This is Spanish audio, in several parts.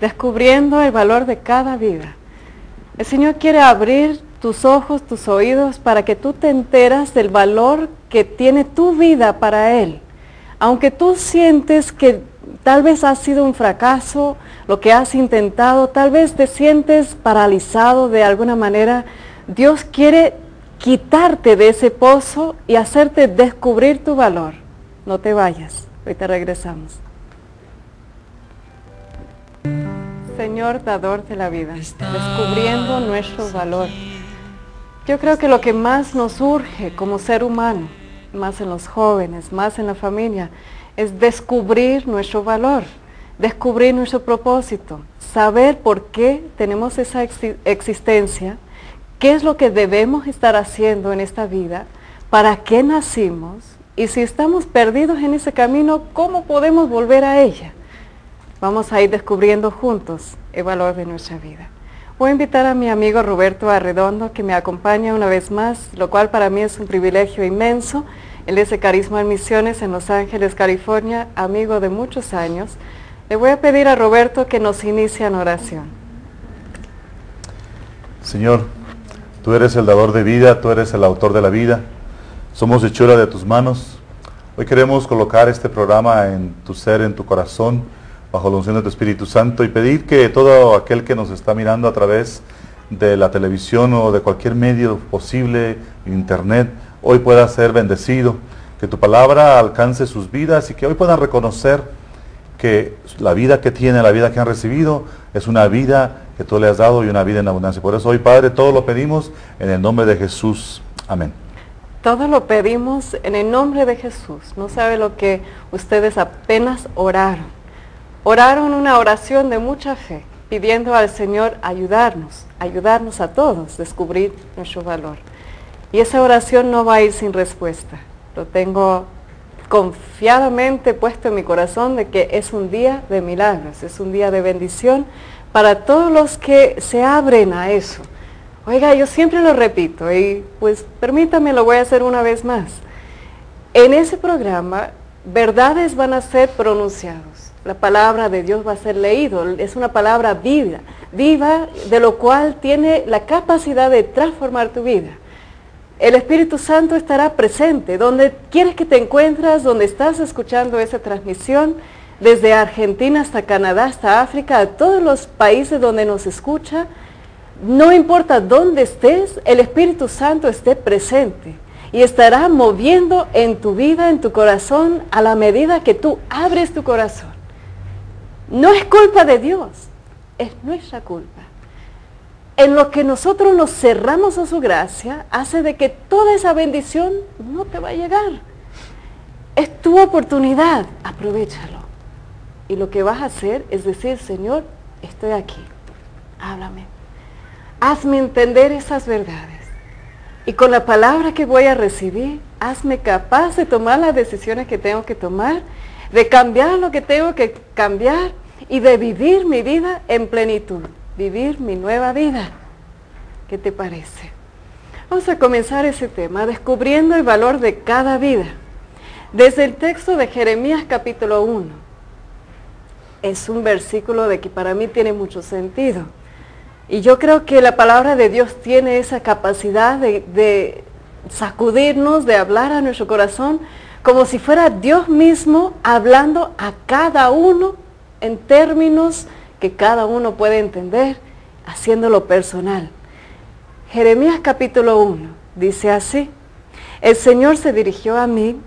descubriendo el valor de cada vida. El Señor quiere abrir tus ojos, tus oídos, para que tú te enteras del valor que tiene tu vida para Él. Aunque tú sientes que tal vez ha sido un fracaso lo que has intentado, tal vez te sientes paralizado de alguna manera, Dios quiere quitarte de ese pozo y hacerte descubrir tu valor. No te vayas, ahorita regresamos. Señor dador de la vida, descubriendo nuestro valor. Yo creo que lo que más nos urge como ser humano, más en los jóvenes, más en la familia, es descubrir nuestro valor, descubrir nuestro propósito, saber por qué tenemos esa existencia, qué es lo que debemos estar haciendo en esta vida, para qué nacimos, y si estamos perdidos en ese camino, ¿cómo podemos volver a ella? Vamos a ir descubriendo juntos el valor de nuestra vida. Voy a invitar a mi amigo Roberto Arredondo que me acompaña una vez más, lo cual para mí es un privilegio inmenso. Él es de Carisma en Misiones en Los Ángeles, California, amigo de muchos años. Le voy a pedir a Roberto que nos inicie en oración. Señor, tú eres el dador de vida, tú eres el autor de la vida. Somos hechura de tus manos. Hoy queremos colocar este programa en tu ser, en tu corazón, bajo la unción de tu Espíritu Santo, y pedir que todo aquel que nos está mirando a través de la televisión o de cualquier medio posible, internet, hoy pueda ser bendecido, que tu palabra alcance sus vidas y que hoy puedan reconocer que la vida que tiene, la vida que han recibido, es una vida que tú le has dado y una vida en abundancia. Por eso hoy, Padre, todo lo pedimos en el nombre de Jesús. Amén. Todo lo pedimos en el nombre de Jesús. No sabe lo que ustedes apenas oraron. Oraron una oración de mucha fe, pidiendo al Señor ayudarnos a todos a descubrir nuestro valor. Y esa oración no va a ir sin respuesta. Lo tengo confiadamente puesto en mi corazón de que es un día de milagros, es un día de bendición para todos los que se abren a eso. Oiga, yo siempre lo repito y pues permítame, lo voy a hacer una vez más. En ese programa, verdades van a ser pronunciados. La palabra de Dios va a ser leído, es una palabra viva, de lo cual tiene la capacidad de transformar tu vida. El Espíritu Santo estará presente, donde quieres que te encuentres, donde estás escuchando esa transmisión, desde Argentina hasta Canadá, hasta África, a todos los países donde nos escucha, no importa dónde estés, el Espíritu Santo esté presente y estará moviendo en tu vida, en tu corazón, a la medida que tú abres tu corazón. No es culpa de Dios, es nuestra culpa. En lo que nosotros nos cerramos a su gracia, hace de que toda esa bendición no te va a llegar. Es tu oportunidad, aprovéchalo. Y lo que vas a hacer es decir, Señor, estoy aquí, háblame. Hazme entender esas verdades. Y con la palabra que voy a recibir, hazme capaz de tomar las decisiones que tengo que tomar, de cambiar lo que tengo que cambiar y de vivir mi vida en plenitud, vivir mi nueva vida. ¿Qué te parece? Vamos a comenzar ese tema, descubriendo el valor de cada vida. Desde el texto de Jeremías capítulo 1. Es un versículo de que para mí tiene mucho sentido. Y yo creo que la palabra de Dios tiene esa capacidad de sacudirnos, de hablar a nuestro corazón, como si fuera Dios mismo hablando a cada uno en términos que cada uno puede entender, haciéndolo personal. Jeremías capítulo 1 dice así: el Señor se dirigió a mí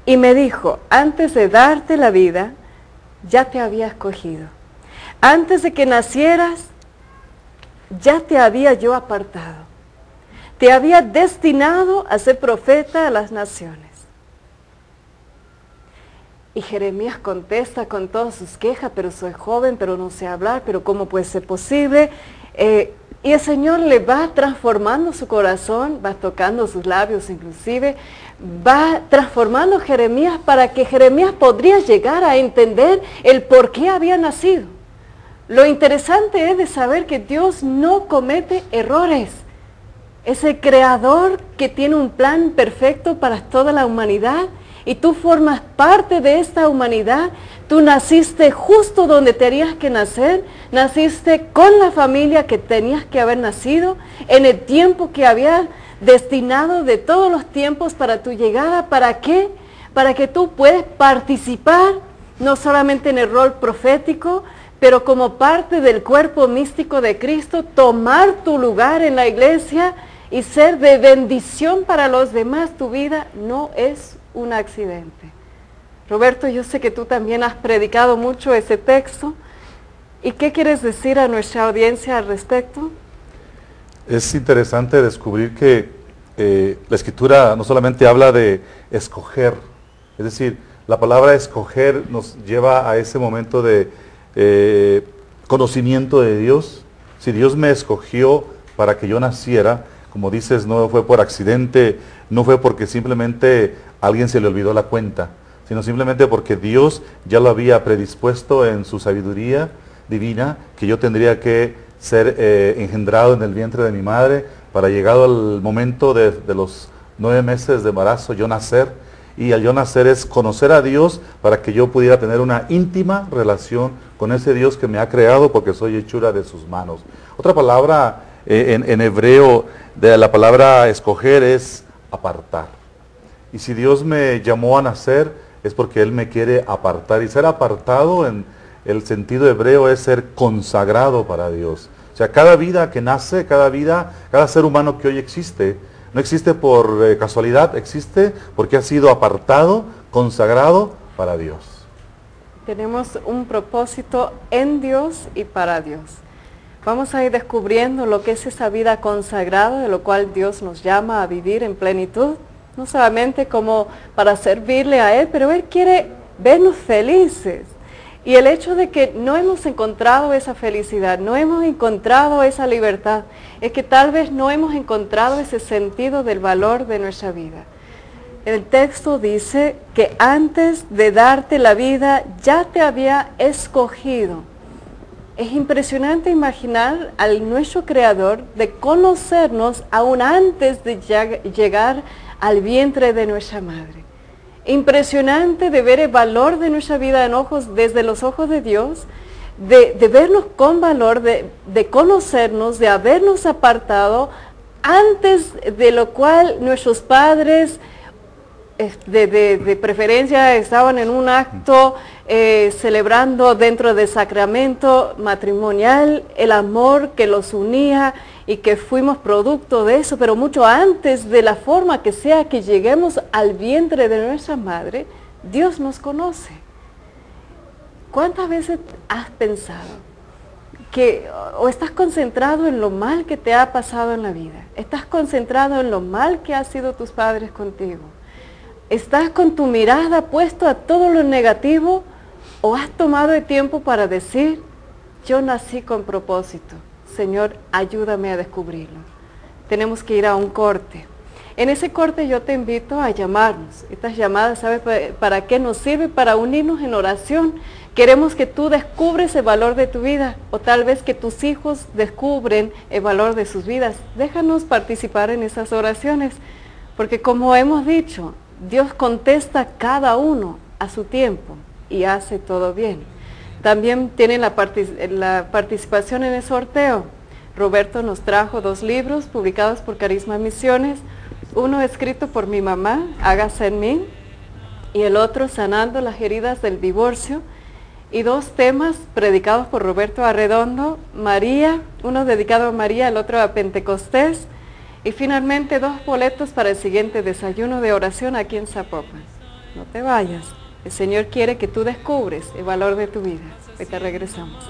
y me dijo, antes de darte la vida, ya te había escogido. Antes de que nacieras, ya te había yo apartado. Te había destinado a ser profeta a las naciones. Y Jeremías contesta con todas sus quejas, pero soy joven, pero no sé hablar, pero ¿cómo puede ser posible? Y el Señor le va transformando su corazón, va tocando sus labios inclusive, va transformando Jeremías para que Jeremías podría llegar a entender el por qué había nacido. Lo interesante es de saber que Dios no comete errores. Es el creador que tiene un plan perfecto para toda la humanidad y tú formas parte de esta humanidad. Tú naciste justo donde tenías que nacer, naciste con la familia que tenías que haber nacido, en el tiempo que había destinado de todos los tiempos para tu llegada. ¿Para qué? Para que tú puedas participar no solamente en el rol profético, pero como parte del cuerpo místico de Cristo, tomar tu lugar en la iglesia y ser de bendición para los demás. Tu vida no es un accidente. Roberto, yo sé que tú también has predicado mucho ese texto. ¿Y qué quieres decir a nuestra audiencia al respecto? Es interesante descubrir que la Escritura no solamente habla de escoger, es decir, la palabra escoger nos lleva a ese momento de conocimiento de Dios. Si Dios me escogió para que yo naciera, como dices, no fue por accidente, no fue porque simplemente a alguien se le olvidó la cuenta, sino simplemente porque Dios ya lo había predispuesto en su sabiduría divina, que yo tendría que ser engendrado en el vientre de mi madre, para llegado al momento de los 9 meses de embarazo, yo nacer. Y al yo nacer es conocer a Dios para que yo pudiera tener una íntima relación con ese Dios que me ha creado, porque soy hechura de sus manos. Otra palabra en hebreo de la palabra escoger es apartar. Y si Dios me llamó a nacer es porque Él me quiere apartar. Y ser apartado en el sentido hebreo es ser consagrado para Dios. O sea, cada vida que nace, cada ser humano que hoy existe, no existe por casualidad, existe porque ha sido apartado, consagrado para Dios. Tenemos un propósito en Dios y para Dios. Vamos a ir descubriendo lo que es esa vida consagrada, de lo cual Dios nos llama a vivir en plenitud, no solamente como para servirle a Él, pero Él quiere vernos felices. Y el hecho de que no hemos encontrado esa felicidad, no hemos encontrado esa libertad, es que tal vez no hemos encontrado ese sentido del valor de nuestra vida. El texto dice que antes de darte la vida ya te había escogido. Es impresionante imaginar al nuestro Creador de conocernos aún antes de llegar al vientre de nuestra madre. Impresionante de ver el valor de nuestra vida desde los ojos de Dios, de vernos con valor, de conocernos, de habernos apartado, antes de lo cual nuestros padres de preferencia estaban en un acto celebrando dentro del sacramento matrimonial el amor que los unía y que fuimos producto de eso, pero mucho antes de la forma que sea que lleguemos al vientre de nuestra madre, Dios nos conoce. ¿Cuántas veces has pensado que o estás concentrado en lo mal que te ha pasado en la vida? ¿Estás concentrado en lo mal que han sido tus padres contigo? ¿Estás con tu mirada puesta a todo lo negativo o has tomado el tiempo para decir, yo nací con propósito? Señor, ayúdame a descubrirlo. Tenemos que ir a un corte. En ese corte yo te invito a llamarnos. Estas llamadas, ¿sabes para qué nos sirve? Para unirnos en oración. Queremos que tú descubres el valor de tu vida, o tal vez que tus hijos descubren el valor de sus vidas. Déjanos participar en esas oraciones, porque como hemos dicho, Dios contesta cada uno a su tiempo y hace todo bien. También tienen la participación en el sorteo. Roberto nos trajo 2 libros publicados por Carisma Misiones, uno escrito por mi mamá, Hágase en mí, y el otro, Sanando las heridas del divorcio, y 2 temas predicados por Roberto Arredondo, María, uno dedicado a María, el otro a Pentecostés, y finalmente 2 boletos para el siguiente desayuno de oración aquí en Zapopan. No te vayas. El Señor quiere que tú descubres el valor de tu vida. Ahorita regresamos.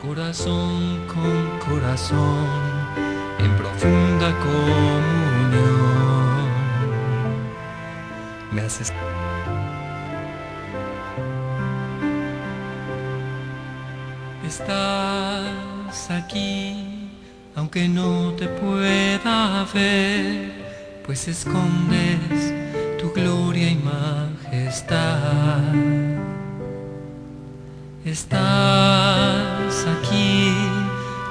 Corazón con corazón, en profunda comunión, me haces. Estás aquí, aunque no te pueda ver, pues escondes tu gloria y majestad. Estás aquí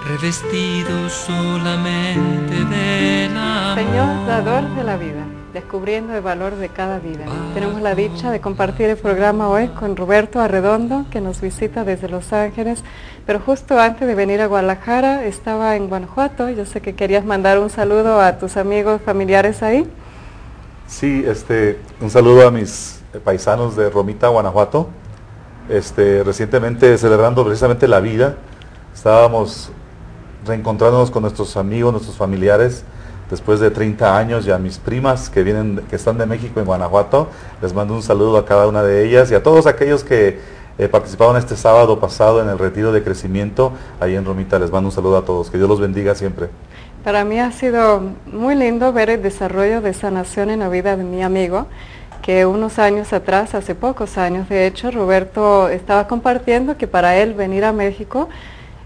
revestidos solamente del amor. Señor, dador de la vida, descubriendo el valor de cada vida. Tenemos la dicha de compartir el programa hoy con Roberto Arredondo, que nos visita desde Los Ángeles, pero justo antes de venir a Guadalajara estaba en Guanajuato. Yo sé que querías mandar un saludo a tus amigos, familiares ahí. Sí, un saludo a mis paisanos de Romita, Guanajuato. Recientemente celebrando precisamente la vida, estábamos reencontrándonos con nuestros amigos, nuestros familiares, después de 30 años, y a mis primas que están de México en Guanajuato. Les mando un saludo a cada una de ellas y a todos aquellos que participaron este sábado pasado en el retiro de crecimiento ahí en Romita. Les mando un saludo a todos, que Dios los bendiga siempre. Para mí ha sido muy lindo ver el desarrollo de sanación en la vida de mi amigo, que unos años atrás, hace pocos años de hecho, Roberto estaba compartiendo que para él venir a México,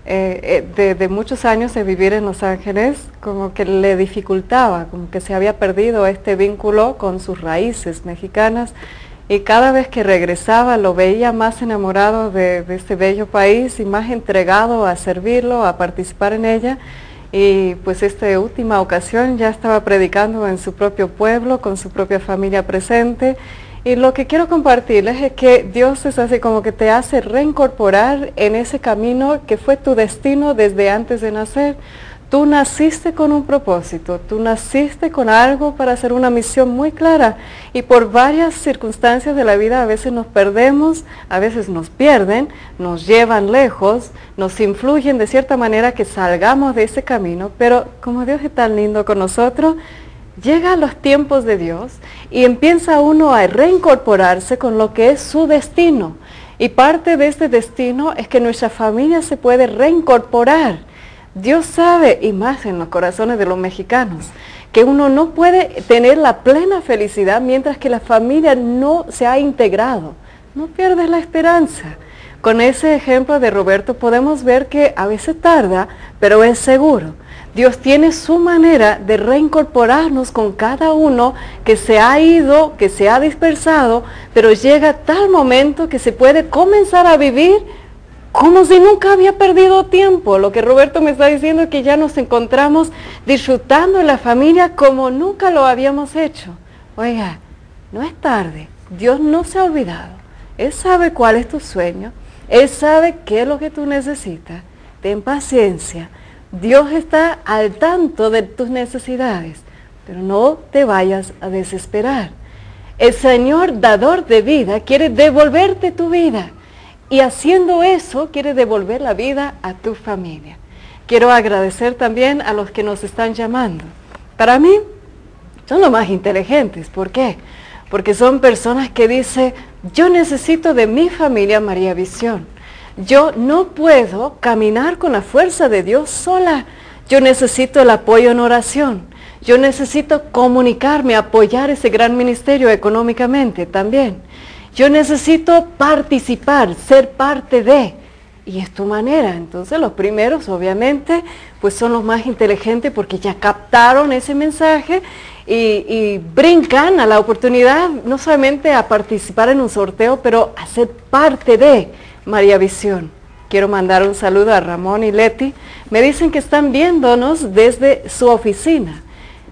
de muchos años de vivir en Los Ángeles, como que le dificultaba, como que se había perdido este vínculo con sus raíces mexicanas, y cada vez que regresaba lo veía más enamorado de este bello país y más entregado a servirlo, a participar en ella. Y pues esta última ocasión ya estaba predicando en su propio pueblo, con su propia familia presente. Y lo que quiero compartirles es que Dios es así como que te hace reincorporar en ese camino que fue tu destino desde antes de nacer. Tú naciste con un propósito, tú naciste con algo para hacer una misión muy clara, y por varias circunstancias de la vida a veces nos perdemos, a veces nos pierden, nos llevan lejos, nos influyen de cierta manera que salgamos de ese camino, pero como Dios es tan lindo con nosotros, llega a los tiempos de Dios y empieza uno a reincorporarse con lo que es su destino, y parte de este destino es que nuestra familia se puede reincorporar. Dios sabe, y más en los corazones de los mexicanos, que uno no puede tener la plena felicidad mientras que la familia no se ha integrado. No pierdes la esperanza. Con ese ejemplo de Roberto podemos ver que a veces tarda, pero es seguro. Dios tiene su manera de reincorporarnos con cada uno que se ha ido, que se ha dispersado, pero llega tal momento que se puede comenzar a vivir como si nunca había perdido tiempo. Lo que Roberto me está diciendo es que ya nos encontramos disfrutando de la familia como nunca lo habíamos hecho. Oiga, no es tarde, Dios no se ha olvidado. Él sabe cuál es tu sueño, Él sabe qué es lo que tú necesitas. Ten paciencia, Dios está al tanto de tus necesidades, pero no te vayas a desesperar. El Señor, dador de vida, quiere devolverte tu vida. Y haciendo eso, quiere devolver la vida a tu familia. Quiero agradecer también a los que nos están llamando. Para mí, son los más inteligentes. ¿Por qué? Porque son personas que dicen, yo necesito de mi familia María Visión. Yo no puedo caminar con la fuerza de Dios sola. Yo necesito el apoyo en oración. Yo necesito comunicarme, apoyar ese gran ministerio económicamente también. Yo necesito participar, ser parte de, y es tu manera. Entonces los primeros obviamente pues son los más inteligentes porque ya captaron ese mensaje y brincan a la oportunidad no solamente a participar en un sorteo, pero a ser parte de María Visión. Quiero mandar un saludo a Ramón y Leti. Me dicen que están viéndonos desde su oficina.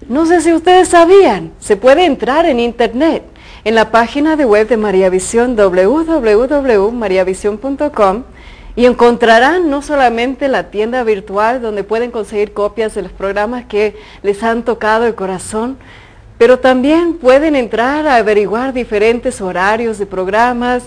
No sé si ustedes sabían, se puede entrar en internet. En la página de web de María Visión, www.mariavision.com, y encontrarán no solamente la tienda virtual donde pueden conseguir copias de los programas que les han tocado el corazón, pero también pueden entrar a averiguar diferentes horarios de programas,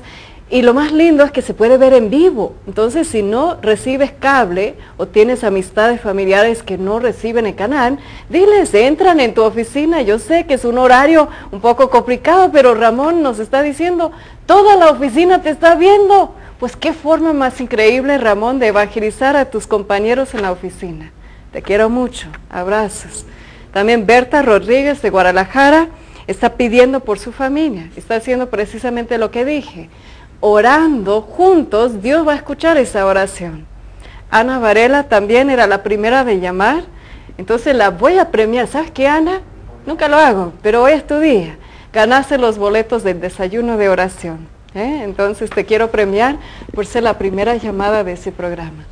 y lo más lindo es que se puede ver en vivo. Entonces, si no recibes cable o tienes amistades familiares que no reciben el canal, diles, entran en tu oficina. Yo sé que es un horario un poco complicado, pero Ramón nos está diciendo, toda la oficina te está viendo. Pues qué forma más increíble, Ramón, de evangelizar a tus compañeros en la oficina. Te quiero mucho. Abrazos. También Berta Rodríguez de Guadalajara está pidiendo por su familia. Está haciendo precisamente lo que dije. Orando juntos, Dios va a escuchar esa oración. Ana Varela también era la primera de llamar, entonces la voy a premiar. ¿Sabes qué, Ana? Nunca lo hago, pero hoy es tu día. Ganaste los boletos del desayuno de oración. Entonces te quiero premiar por ser la primera llamada de ese programa.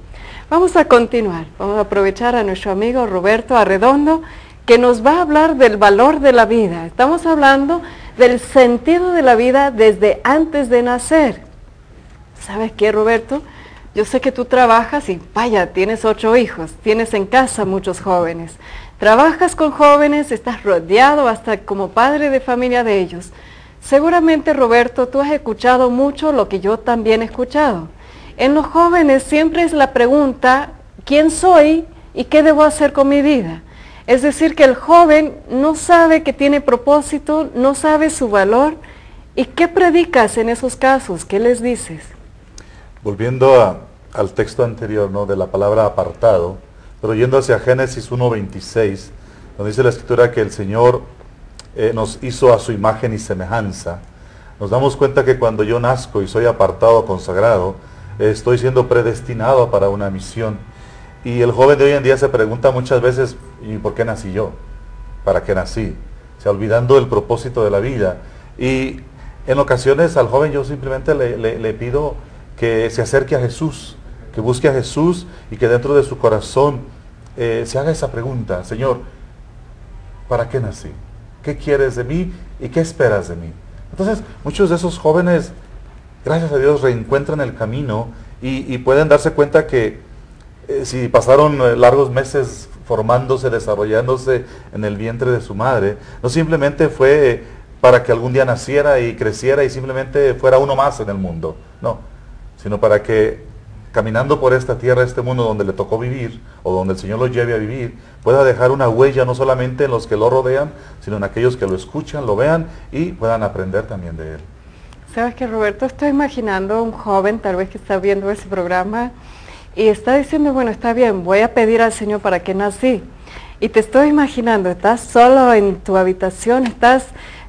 Vamos a continuar, vamos a aprovechar a nuestro amigo Roberto Arredondo, que nos va a hablar del valor de la vida. Estamos hablando del sentido de la vida desde antes de nacer. ¿Sabes qué, Roberto? Yo sé que tú trabajas y vaya, tienes 8 hijos, tienes en casa muchos jóvenes. Trabajas con jóvenes, estás rodeado hasta como padre de familia de ellos. Seguramente, Roberto, tú has escuchado mucho lo que yo también he escuchado. En los jóvenes siempre es la pregunta, ¿quién soy y qué debo hacer con mi vida? Es decir, que el joven no sabe que tiene propósito, no sabe su valor. ¿Y qué predicas en esos casos? ¿Qué les dices? Volviendo al texto anterior, ¿no?, de la palabra apartado, pero yendo hacia Génesis 1:26, donde dice la Escritura que el Señor nos hizo a su imagen y semejanza, nos damos cuenta que cuando yo nazco y soy apartado, consagrado, estoy siendo predestinado para una misión. Y el joven de hoy en día se pregunta muchas veces, ¿y por qué nací yo? ¿Para qué nací? O sea, olvidando el propósito de la vida. Y en ocasiones al joven yo simplemente le pido que se acerque a Jesús, que busque a Jesús y que dentro de su corazón se haga esa pregunta: Señor, ¿para qué nací? ¿Qué quieres de mí y qué esperas de mí? Entonces, muchos de esos jóvenes, gracias a Dios, reencuentran el camino y pueden darse cuenta que si pasaron largos meses formándose, desarrollándose en el vientre de su madre, no simplemente fue para que algún día naciera y creciera y simplemente fuera uno más en el mundo, no, sino para que caminando por esta tierra, este mundo donde le tocó vivir, o donde el Señor lo lleve a vivir, pueda dejar una huella no solamente en los que lo rodean, sino en aquellos que lo escuchan, lo vean y puedan aprender también de él. ¿Sabes qué, Roberto? Estoy imaginando a un joven, tal vez que está viendo ese programa, y está diciendo, bueno, está bien, voy a pedir al Señor para que nací. Y te estoy imaginando, estás solo en tu habitación,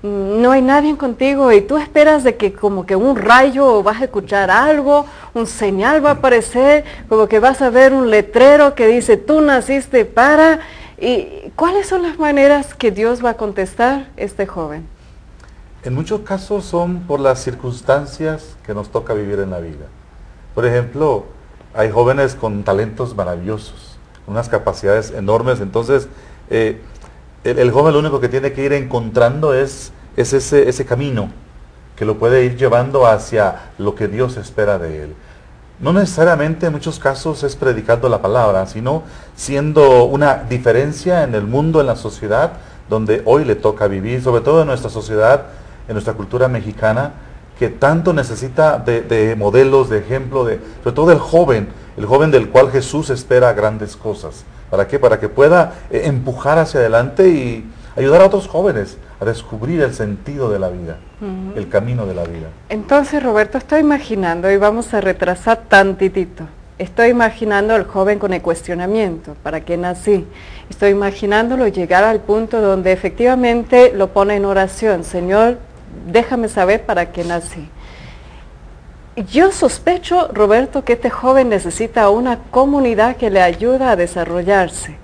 no hay nadie contigo y tú esperas de que como que un rayo vas a escuchar algo, un señal va a aparecer, como que vas a ver un letrero que dice, tú naciste para... ¿Y cuáles son las maneras que Dios va a contestar este joven? En muchos casos son por las circunstancias que nos toca vivir en la vida. Por ejemplo, hay jóvenes con talentos maravillosos, con unas capacidades enormes, entonces el joven lo único que tiene que ir encontrando es ese camino que lo puede ir llevando hacia lo que Dios espera de él. No necesariamente en muchos casos es predicando la palabra, sino siendo una diferencia en el mundo, en la sociedad, donde hoy le toca vivir, sobre todo en nuestra sociedad, en nuestra cultura mexicana, que tanto necesita de modelos, de ejemplo, sobre todo el joven del cual Jesús espera grandes cosas. ¿Para qué? Para que pueda empujar hacia adelante y ayudar a otros jóvenes a descubrir el sentido de la vida, el camino de la vida. Entonces, Roberto, estoy imaginando, y vamos a retrasar tantitito, estoy imaginando al joven con el cuestionamiento, ¿para qué nací? Estoy imaginándolo llegar al punto donde efectivamente lo pone en oración, Señor, déjame saber para qué nací. Yo sospecho, Roberto, que este joven necesita una comunidad que le ayude a desarrollarse,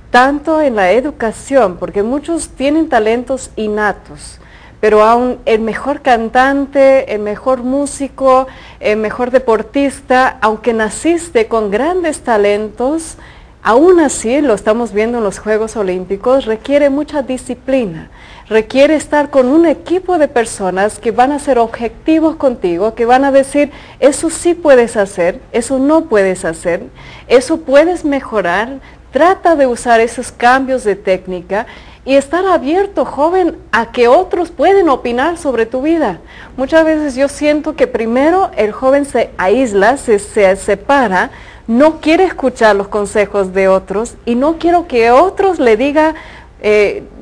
tanto en la educación, porque muchos tienen talentos innatos, pero aún el mejor cantante, el mejor músico, el mejor deportista, aunque naciste con grandes talentos, aún así, lo estamos viendo en los Juegos Olímpicos, requiere mucha disciplina, requiere estar con un equipo de personas que van a ser objetivos contigo, que van a decir, eso sí puedes hacer, eso no puedes hacer, eso puedes mejorar, trata de usar esos cambios de técnica y estar abierto, joven, a que otros pueden opinar sobre tu vida. Muchas veces yo siento que primero el joven se aísla, se separa, no quiere escuchar los consejos de otros y no quiero que otros le digan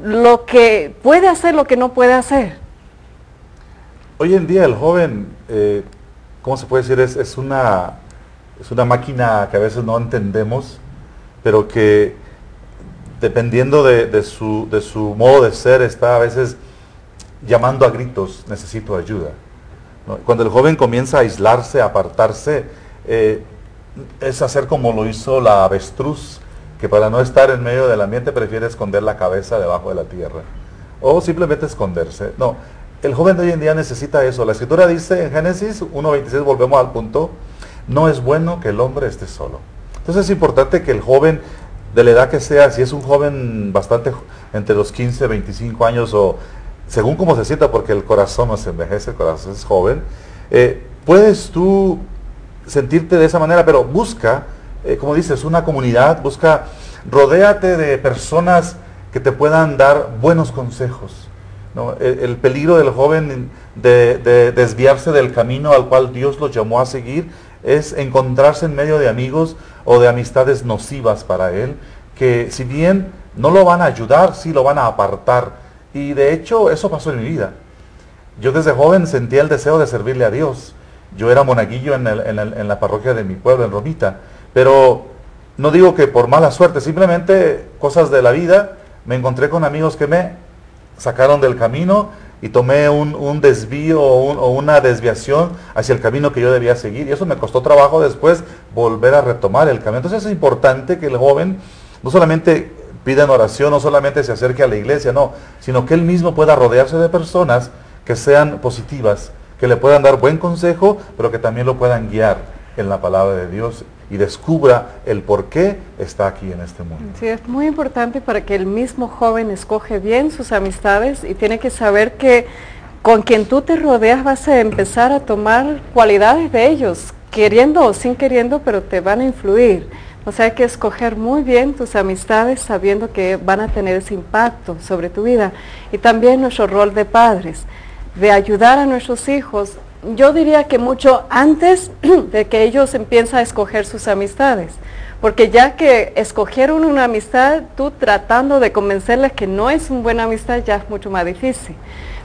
lo que puede hacer, lo que no puede hacer. Hoy en día el joven, ¿cómo se puede decir? Es una máquina que a veces no entendemos, pero que dependiendo de su modo de ser, está a veces llamando a gritos, necesito ayuda, ¿no? Cuando el joven comienza a aislarse, a apartarse, es hacer como lo hizo la avestruz, que para no estar en medio del ambiente prefiere esconder la cabeza debajo de la tierra, o simplemente esconderse. No, el joven de hoy en día necesita eso. La Escritura dice en Génesis 1:26, volvemos al punto, no es bueno que el hombre esté solo. Entonces es importante que el joven, de la edad que sea, si es un joven bastante entre los 15, 25 años o según cómo se sienta, porque el corazón no se envejece, el corazón es joven, puedes tú sentirte de esa manera, pero busca, como dices, una comunidad, rodéate de personas que te puedan dar buenos consejos, ¿no? El peligro del joven de desviarse del camino al cual Dios los llamó a seguir es encontrarse en medio de amigos o de amistades nocivas para él, que si bien no lo van a ayudar, sí lo van a apartar. Y de hecho eso pasó en mi vida. Yo desde joven sentía el deseo de servirle a Dios. Yo era monaguillo en la parroquia de mi pueblo, en Romita, pero no digo que por mala suerte, simplemente cosas de la vida. Me encontré con amigos que me sacaron del camino y tomé un desvío o una desviación hacia el camino que yo debía seguir, y eso me costó trabajo después volver a retomar el camino. Entonces es importante que el joven no solamente pida en oración, no solamente se acerque a la iglesia, no, sino que él mismo pueda rodearse de personas que sean positivas, que le puedan dar buen consejo, pero que también lo puedan guiar en la palabra de Dios y descubra el por qué está aquí en este mundo. Sí, es muy importante para que el mismo joven escoge bien sus amistades, y tiene que saber que con quien tú te rodeas vas a empezar a tomar cualidades de ellos, queriendo o sin queriendo, pero te van a influir. O sea, hay que escoger muy bien tus amistades sabiendo que van a tener ese impacto sobre tu vida. Y también nuestro rol de padres, de ayudar a nuestros hijos. Yo diría que mucho antes de que ellos empiecen a escoger sus amistades, porque ya que escogieron una amistad, tú tratando de convencerles que no es una buena amistad ya es mucho más difícil.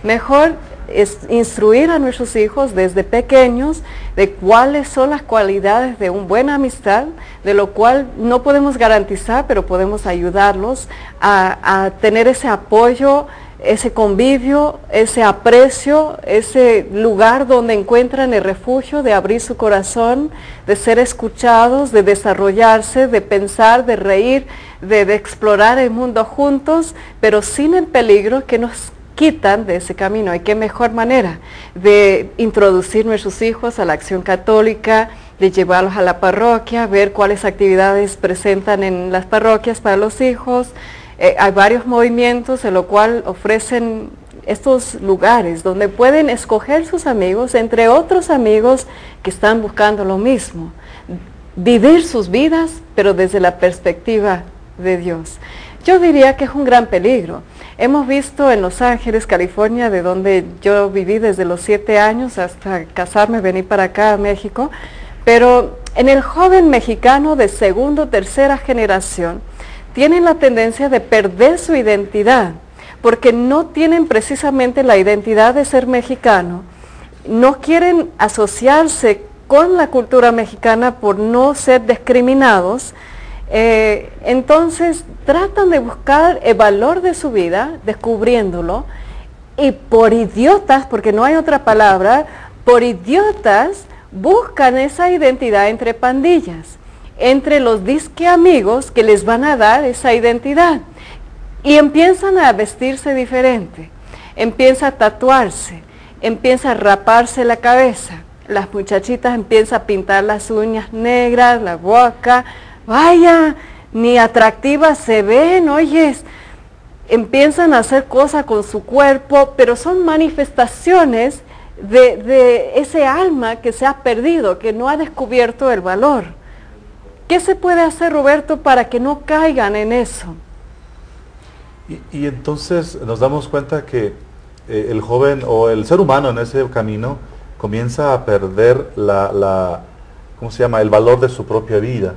Mejor es instruir a nuestros hijos desde pequeños de cuáles son las cualidades de una buena amistad, de lo cual no podemos garantizar, pero podemos ayudarlos a tener ese apoyo, ese convivio, ese aprecio, ese lugar donde encuentran el refugio de abrir su corazón, de ser escuchados, de desarrollarse, de pensar, de reír, de explorar el mundo juntos, pero sin el peligro que nos quitan de ese camino. ¿Y qué mejor manera de introducir nuestros hijos a la acción católica, de llevarlos a la parroquia, ver cuáles actividades presentan en las parroquias para los hijos? Hay varios movimientos en los cuales ofrecen estos lugares donde pueden escoger sus amigos entre otros amigos que están buscando lo mismo, vivir sus vidas pero desde la perspectiva de Dios. Yo diría que es un gran peligro. Hemos visto en Los Ángeles, California, de donde yo viví desde los 7 años hasta casarme, venir para acá a México, pero en el joven mexicano de segunda o tercera generación, tienen la tendencia de perder su identidad, porque no tienen precisamente la identidad de ser mexicano, no quieren asociarse con la cultura mexicana por no ser discriminados, entonces tratan de buscar el valor de su vida, descubriéndolo, y por idiotas, porque no hay otra palabra, por idiotas buscan esa identidad entre pandillas, entre los disque amigos que les van a dar esa identidad, y empiezan a vestirse diferente, empiezan a tatuarse, empiezan a raparse la cabeza, las muchachitas empiezan a pintar las uñas negras, la boca, vaya, ni atractivas se ven, oyes, empiezan a hacer cosas con su cuerpo, pero son manifestaciones de ese alma que se ha perdido, que no ha descubierto el valor. ¿Qué se puede hacer, Roberto, para que no caigan en eso? Y entonces nos damos cuenta que el joven o el ser humano en ese camino comienza a perder ¿cómo se llama?, el valor de su propia vida,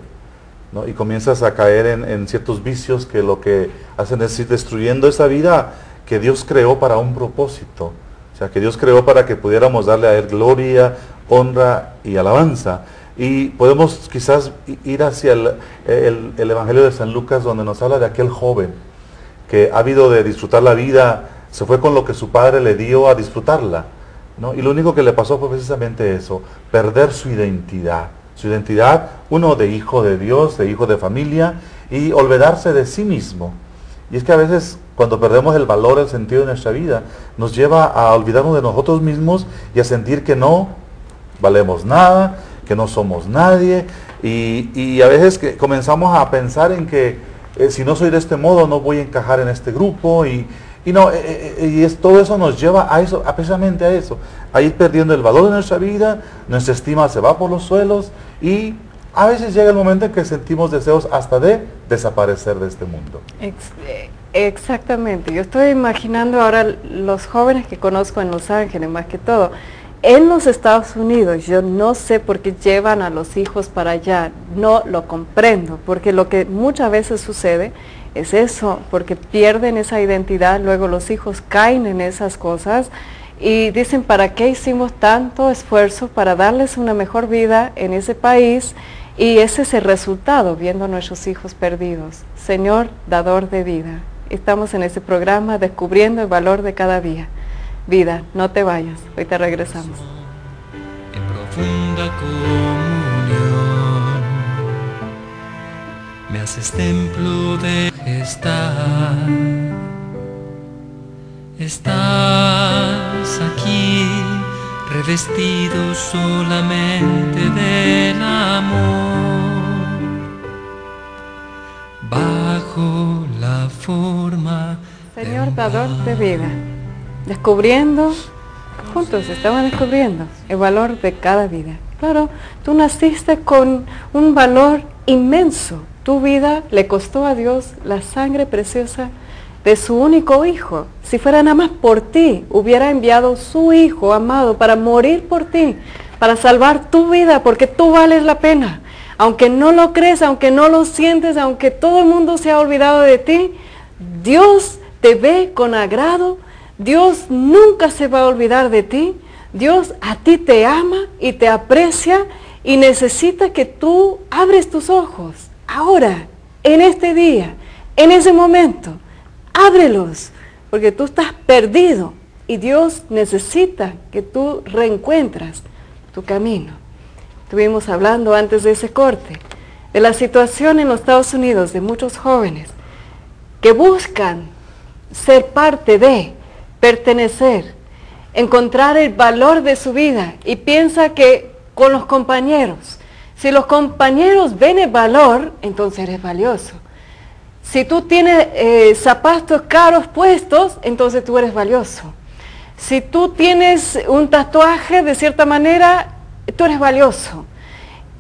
¿no? Y comienzas a caer en ciertos vicios que lo que hacen es ir destruyendo esa vida que Dios creó para un propósito. O sea, que Dios creó para que pudiéramos darle a Él gloria, honra y alabanza. Y podemos quizás ir hacia el Evangelio de San Lucas, donde nos habla de aquel joven que ha habido de disfrutar la vida, se fue con lo que su padre le dio a disfrutarla, ¿no? Y lo único que le pasó fue precisamente eso, perder su identidad, uno de hijo de Dios, de hijo de familia, y olvidarse de sí mismo. Y es que a veces cuando perdemos el valor, el sentido de nuestra vida, nos lleva a olvidarnos de nosotros mismos y a sentir que no valemos nada, que no somos nadie, Y a veces que comenzamos a pensar en que si no soy de este modo no voy a encajar en este grupo y todo eso nos lleva a eso, precisamente a eso, a ir perdiendo el valor de nuestra vida, nuestra estima se va por los suelos y a veces llega el momento en que sentimos deseos hasta de desaparecer de este mundo. Exactamente, yo estoy imaginando ahora los jóvenes que conozco en Los Ángeles, más que todo, en los Estados Unidos. Yo no sé por qué llevan a los hijos para allá, no lo comprendo, porque lo que muchas veces sucede es eso, porque pierden esa identidad, luego los hijos caen en esas cosas y dicen, ¿para qué hicimos tanto esfuerzo para darles una mejor vida en ese país? Y ese es el resultado, viendo a nuestros hijos perdidos. Señor, dador de vida, estamos en ese programa descubriendo el valor de cada día. Vida, no te vayas, ahorita regresamos. En profunda comunión, me haces templo de majestad. Estás aquí, revestido solamente del amor, bajo la forma. Señor, dador de vida, descubriendo, juntos estamos descubriendo el valor de cada vida. Claro, tú naciste con un valor inmenso. Tu vida le costó a Dios la sangre preciosa de su único hijo. Si fuera nada más por ti, hubiera enviado su hijo amado para morir por ti, para salvar tu vida, porque tú vales la pena. Aunque no lo crees, aunque no lo sientes, aunque todo el mundo se ha olvidado de ti, Dios te ve con agrado. Dios nunca se va a olvidar de ti. Dios a ti te ama y te aprecia y necesita que tú abres tus ojos. Ahora, en este día, en ese momento, ábrelos, porque tú estás perdido y Dios necesita que tú reencuentras tu camino. Estuvimos hablando antes de ese corte de la situación en los Estados Unidos de muchos jóvenes que buscan ser parte de, pertenecer, encontrar el valor de su vida y piensa que con los compañeros, si los compañeros ven el valor, entonces eres valioso. Si tú tienes zapatos caros puestos, entonces tú eres valioso. Si tú tienes un tatuaje de cierta manera, tú eres valioso.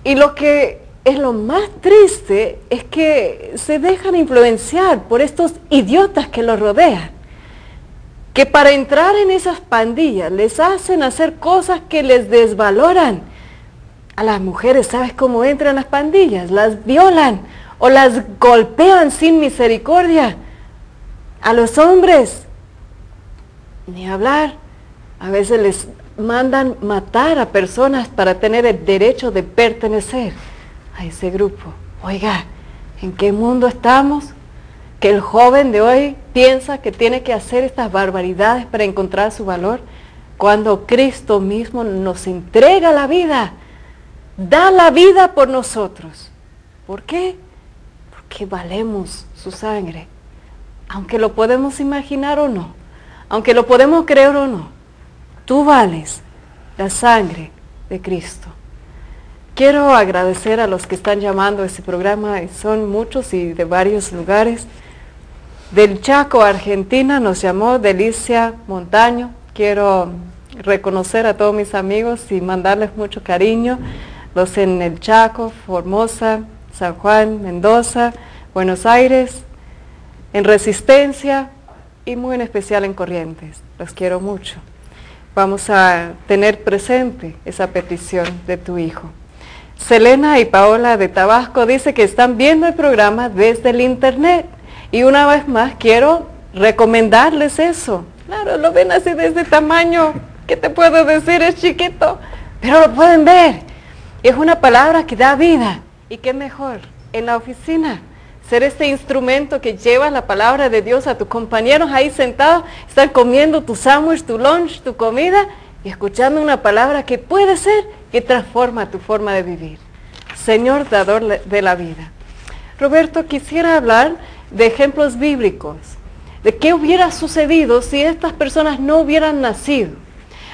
Y lo que es lo más triste es que se dejan influenciar por estos idiotas que los rodean, que para entrar en esas pandillas les hacen hacer cosas que les desvaloran. A las mujeres, ¿sabes cómo entran las pandillas? Las violan o las golpean sin misericordia. A los hombres, ni hablar, a veces les mandan matar a personas para tener el derecho de pertenecer a ese grupo. Oiga, ¿en qué mundo estamos? Que el joven de hoy piensa que tiene que hacer estas barbaridades para encontrar su valor, cuando Cristo mismo nos entrega la vida, da la vida por nosotros. ¿Por qué? Porque valemos su sangre, aunque lo podemos imaginar o no, aunque lo podemos creer o no, tú vales la sangre de Cristo. Quiero agradecer a los que están llamando a este programa, y son muchos y de varios lugares. Del Chaco, Argentina, nos llamó Delicia Montaño. Quiero reconocer a todos mis amigos y mandarles mucho cariño, los en el Chaco, Formosa, San Juan, Mendoza, Buenos Aires, en Resistencia y muy en especial en Corrientes. Los quiero mucho. Vamos a tener presente esa petición de tu hijo. Selena y Paola de Tabasco dice que están viendo el programa desde el internet. Y una vez más quiero recomendarles eso. Claro, lo ven así de ese tamaño, ¿qué te puedo decir? Es chiquito, pero lo pueden ver. Es una palabra que da vida. ¿Y qué mejor? En la oficina, ser este instrumento que lleva la palabra de Dios a tus compañeros ahí sentados, están comiendo tu sándwich, tu lunch, tu comida, y escuchando una palabra que puede ser que transforma tu forma de vivir. Señor, dador de la vida. Roberto, quisiera hablar de ejemplos bíblicos, de qué hubiera sucedido si estas personas no hubieran nacido.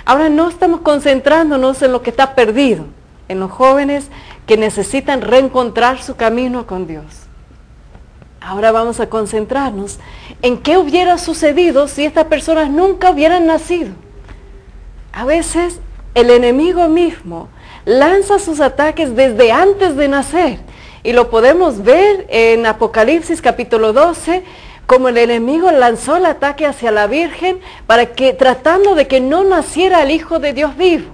Ahora no estamos concentrándonos en lo que está perdido, en los jóvenes que necesitan reencontrar su camino con Dios. Ahora vamos a concentrarnos en qué hubiera sucedido si estas personas nunca hubieran nacido. A veces el enemigo mismo lanza sus ataques desde antes de nacer, y lo podemos ver en Apocalipsis capítulo 12, como el enemigo lanzó el ataque hacia la Virgen tratando de que no naciera el Hijo de Dios vivo.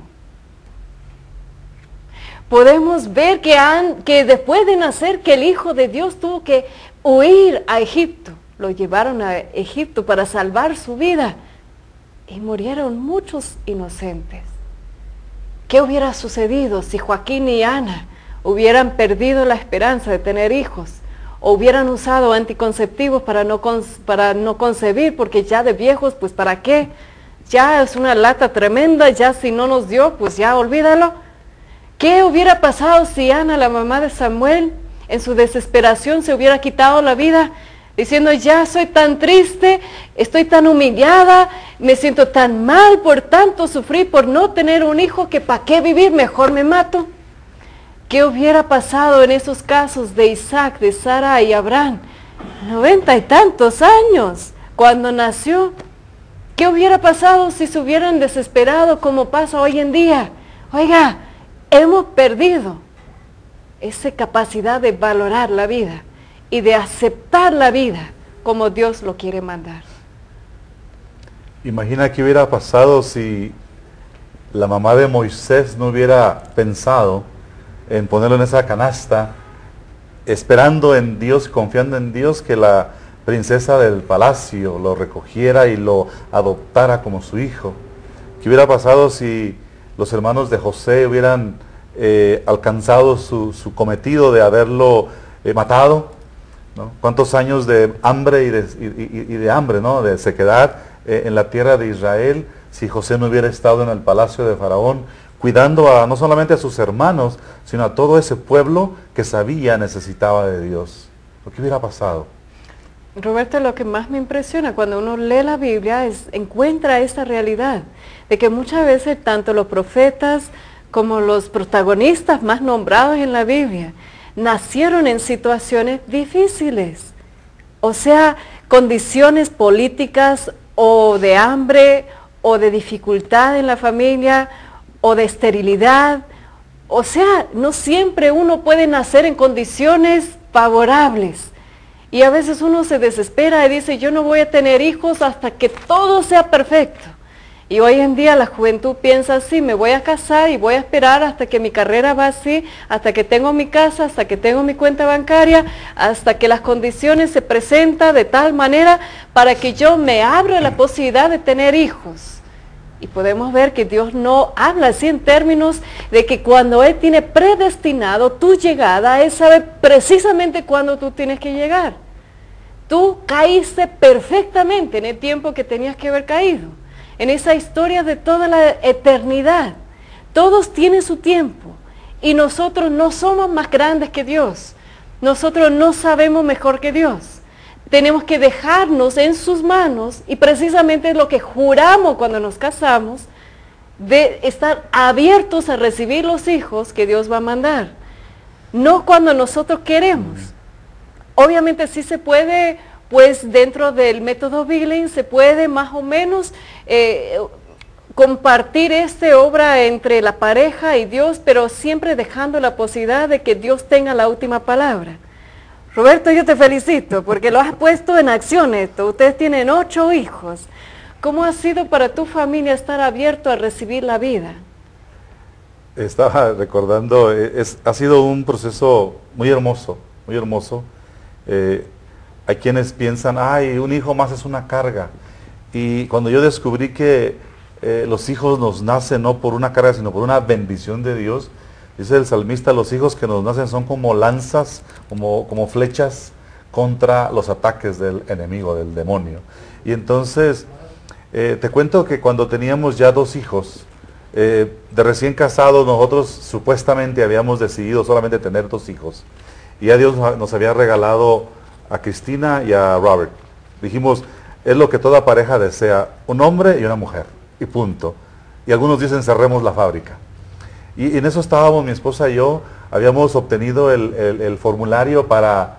Podemos ver que después de nacer, que el Hijo de Dios tuvo que huir a Egipto. Lo llevaron a Egipto para salvar su vida, y murieron muchos inocentes. ¿Qué hubiera sucedido si Joaquín y Ana hubieran perdido la esperanza de tener hijos? O hubieran usado anticonceptivos para no concebir, porque ya de viejos, pues ¿para qué? Ya es una lata tremenda, ya si no nos dio, pues ya olvídalo. ¿Qué hubiera pasado si Ana, la mamá de Samuel, en su desesperación se hubiera quitado la vida, diciendo, ya soy tan triste, estoy tan humillada, me siento tan mal por tanto sufrir, por no tener un hijo, que para qué vivir, mejor me mato? ¿Qué hubiera pasado en esos casos de Isaac, de Sara y Abraham? 90 y tantos años cuando nació. ¿Qué hubiera pasado si se hubieran desesperado como pasa hoy en día? Oiga, hemos perdido esa capacidad de valorar la vida y de aceptar la vida como Dios lo quiere mandar. Imagina qué hubiera pasado si la mamá de Moisés no hubiera pensado en ponerlo en esa canasta, esperando en Dios, confiando en Dios, que la princesa del palacio lo recogiera y lo adoptara como su hijo. ¿Qué hubiera pasado si los hermanos de José hubieran alcanzado su cometido de haberlo matado? ¿No? ¿Cuántos años de hambre y de hambre, ¿no? De sequedad en la tierra de Israel, si José no hubiera estado en el palacio de Faraón, cuidando no solamente a sus hermanos, sino a todo ese pueblo que sabía necesitaba de Dios? ¿Qué hubiera pasado? Roberto, lo que más me impresiona cuando uno lee la Biblia encuentra esa realidad de que muchas veces tanto los profetas como los protagonistas más nombrados en la Biblia nacieron en situaciones difíciles, o sea, condiciones políticas o de hambre o de dificultad en la familia o de esterilidad. O sea, no siempre uno puede nacer en condiciones favorables. Y a veces uno se desespera y dice, yo no voy a tener hijos hasta que todo sea perfecto. Y hoy en día la juventud piensa así, me voy a casar y voy a esperar hasta que mi carrera va así, hasta que tengo mi casa, hasta que tengo mi cuenta bancaria, hasta que las condiciones se presentan de tal manera para que yo me abra la posibilidad de tener hijos. Y podemos ver que Dios no habla así en términos de que cuando Él tiene predestinado tu llegada, Él sabe precisamente cuándo tú tienes que llegar. Tú caíste perfectamente en el tiempo que tenías que haber caído, en esa historia de toda la eternidad. Todos tienen su tiempo y nosotros no somos más grandes que Dios. Nosotros no sabemos mejor que Dios. Tenemos que dejarnos en sus manos, y precisamente lo que juramos cuando nos casamos, de estar abiertos a recibir los hijos que Dios va a mandar, no cuando nosotros queremos. Obviamente sí se puede, pues dentro del método Billings se puede más o menos compartir esta obra entre la pareja y Dios, pero siempre dejando la posibilidad de que Dios tenga la última palabra. Roberto, yo te felicito porque lo has puesto en acción esto. Ustedes tienen 8 hijos. ¿Cómo ha sido para tu familia estar abierto a recibir la vida? Estaba recordando, ha sido un proceso muy hermoso, muy hermoso. Hay quienes piensan, ay, un hijo más es una carga. Y cuando yo descubrí que los hijos nos nacen no por una carga, sino por una bendición de Dios, dice el salmista, los hijos que nos nacen son como lanzas, como flechas contra los ataques del enemigo, del demonio. Y entonces, te cuento que cuando teníamos ya 2 hijos, de recién casados, nosotros supuestamente habíamos decidido solamente tener 2 hijos. Y ya Dios nos había regalado a Cristina y a Robert. Dijimos, es lo que toda pareja desea, un hombre y una mujer, y punto. Y algunos dicen, cerremos la fábrica. Y en eso estábamos mi esposa y yo, habíamos obtenido el formulario para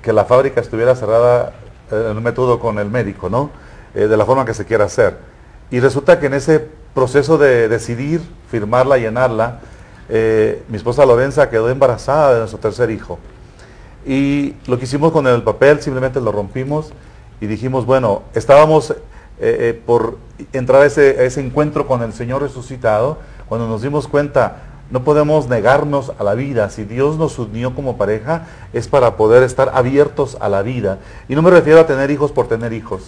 que la fábrica estuviera cerrada en un método con el médico, ¿no? De la forma que se quiera hacer. Y resulta que en ese proceso de decidir, firmarla, llenarla, mi esposa Lorenza quedó embarazada de nuestro tercer hijo. Y lo que hicimos con el papel, simplemente lo rompimos y dijimos, bueno, estábamos por entrar a ese encuentro con el Señor resucitado, cuando nos dimos cuenta, no podemos negarnos a la vida. Si Dios nos unió como pareja, es para poder estar abiertos a la vida. Y no me refiero a tener hijos por tener hijos,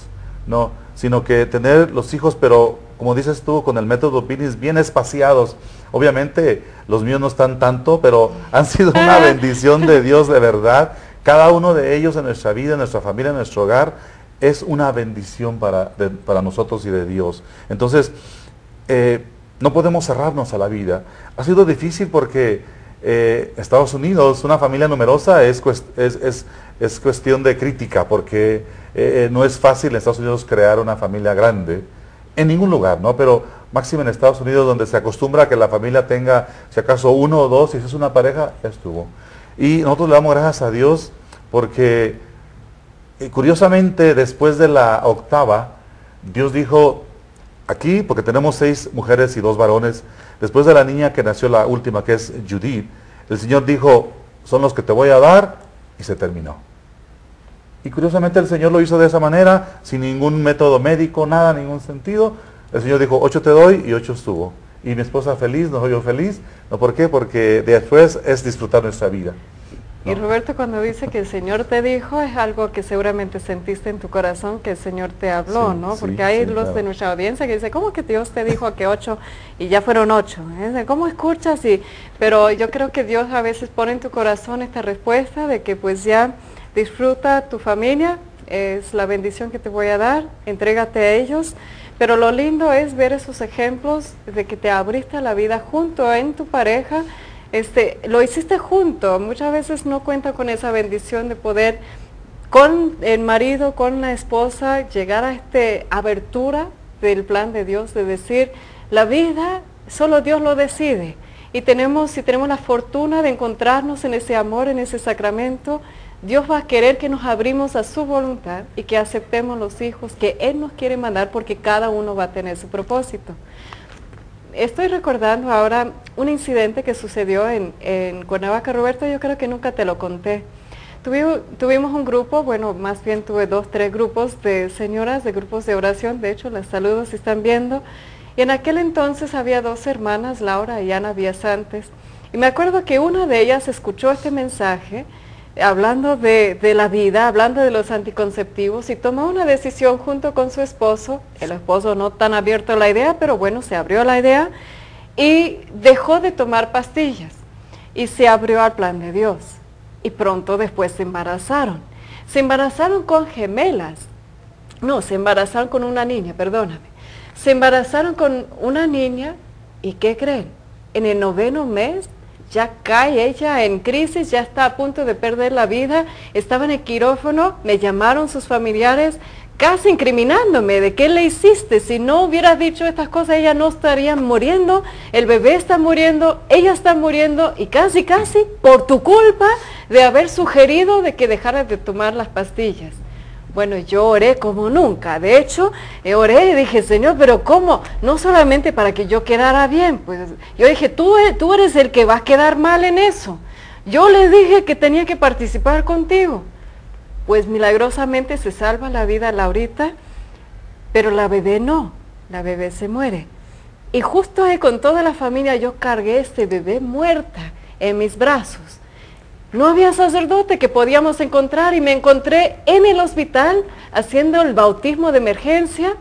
no, sino que tener los hijos, pero como dices tú, con el método Pinis, bien espaciados. Obviamente, los míos no están tanto, pero han sido una bendición de Dios de verdad. Cada uno de ellos en nuestra vida, en nuestra familia, en nuestro hogar, es una bendición para nosotros y de Dios. Entonces, no podemos cerrarnos a la vida. Ha sido difícil porque Estados Unidos, una familia numerosa, es cuestión de crítica, porque no es fácil en Estados Unidos crear una familia grande, en ningún lugar, ¿no? Pero máximo en Estados Unidos, donde se acostumbra a que la familia tenga, si acaso, 1 o 2, si es una pareja, ya estuvo. Y nosotros le damos gracias a Dios, porque curiosamente, después de la octava, Dios dijo, aquí, porque tenemos 6 mujeres y 2 varones, después de la niña que nació, la última, que es Judith, el Señor dijo, son los que te voy a dar, y se terminó. Y curiosamente el Señor lo hizo de esa manera, sin ningún método médico, nada, ningún sentido. El Señor dijo, 8 te doy, y 8 estuvo. Y mi esposa feliz, no soy yo feliz. ¿No? ¿Por qué? Porque después es disfrutar nuestra vida, ¿no? Y Roberto, cuando dice que el Señor te dijo, es algo que seguramente sentiste en tu corazón que el Señor te habló, Sí, ¿no? sí, Porque hay sí, los claro. de nuestra audiencia que dicen, ¿cómo que Dios te dijo que 8 y ya fueron 8? ¿Cómo escuchas? Pero yo creo que Dios a veces pone en tu corazón esta respuesta de que pues ya disfruta tu familia, es la bendición que te voy a dar, entrégate a ellos. Pero lo lindo es ver esos ejemplos de que te abriste a la vida junto en tu pareja. Lo hiciste junto. Muchas veces no cuenta con esa bendición de poder con el marido, con la esposa, llegar a esta abertura del plan de Dios, de decir, la vida solo Dios lo decide. Y si tenemos la fortuna de encontrarnos en ese amor, en ese sacramento, Dios va a querer que nos abrimos a su voluntad y que aceptemos los hijos que Él nos quiere mandar, porque cada uno va a tener su propósito. Estoy recordando ahora un incidente que sucedió en Cuernavaca. Roberto, yo creo que nunca te lo conté. Tuvimos un grupo, bueno, más bien tuve 2, 3 grupos de señoras, de grupos de oración. De hecho, las saludo si están viendo. Y en aquel entonces había 2 hermanas, Laura y Ana Villasantes. Y me acuerdo que una de ellas escuchó este mensaje, hablando de la vida, hablando de los anticonceptivos, y tomó una decisión junto con su esposo. El esposo no tan abierto a la idea, pero bueno, se abrió a la idea y dejó de tomar pastillas y se abrió al plan de Dios. Y pronto después se embarazaron. Se embarazaron con gemelas. No, se embarazaron con una niña, perdóname. Se embarazaron con una niña y ¿qué creen? En el 9º mes ya cae ella en crisis, ya está a punto de perder la vida. Estaba en el quirófano, me llamaron sus familiares casi incriminándome, ¿de qué le hiciste? Si no hubieras dicho estas cosas, ella no estaría muriendo, el bebé está muriendo, ella está muriendo, y casi por tu culpa de haber sugerido de que dejara de tomar las pastillas. Bueno, yo oré como nunca. De hecho, oré y dije, Señor, pero ¿cómo? No solamente para que yo quedara bien, pues yo dije, tú eres el que va a quedar mal en eso. Yo les dije que tenía que participar contigo. Pues milagrosamente se salva la vida a Laurita, pero la bebé no, la bebé se muere. Y justo ahí con toda la familia yo cargué este bebé muerta en mis brazos. No había sacerdote que podíamos encontrar y me encontré en el hospital haciendo el bautismo de emergencia,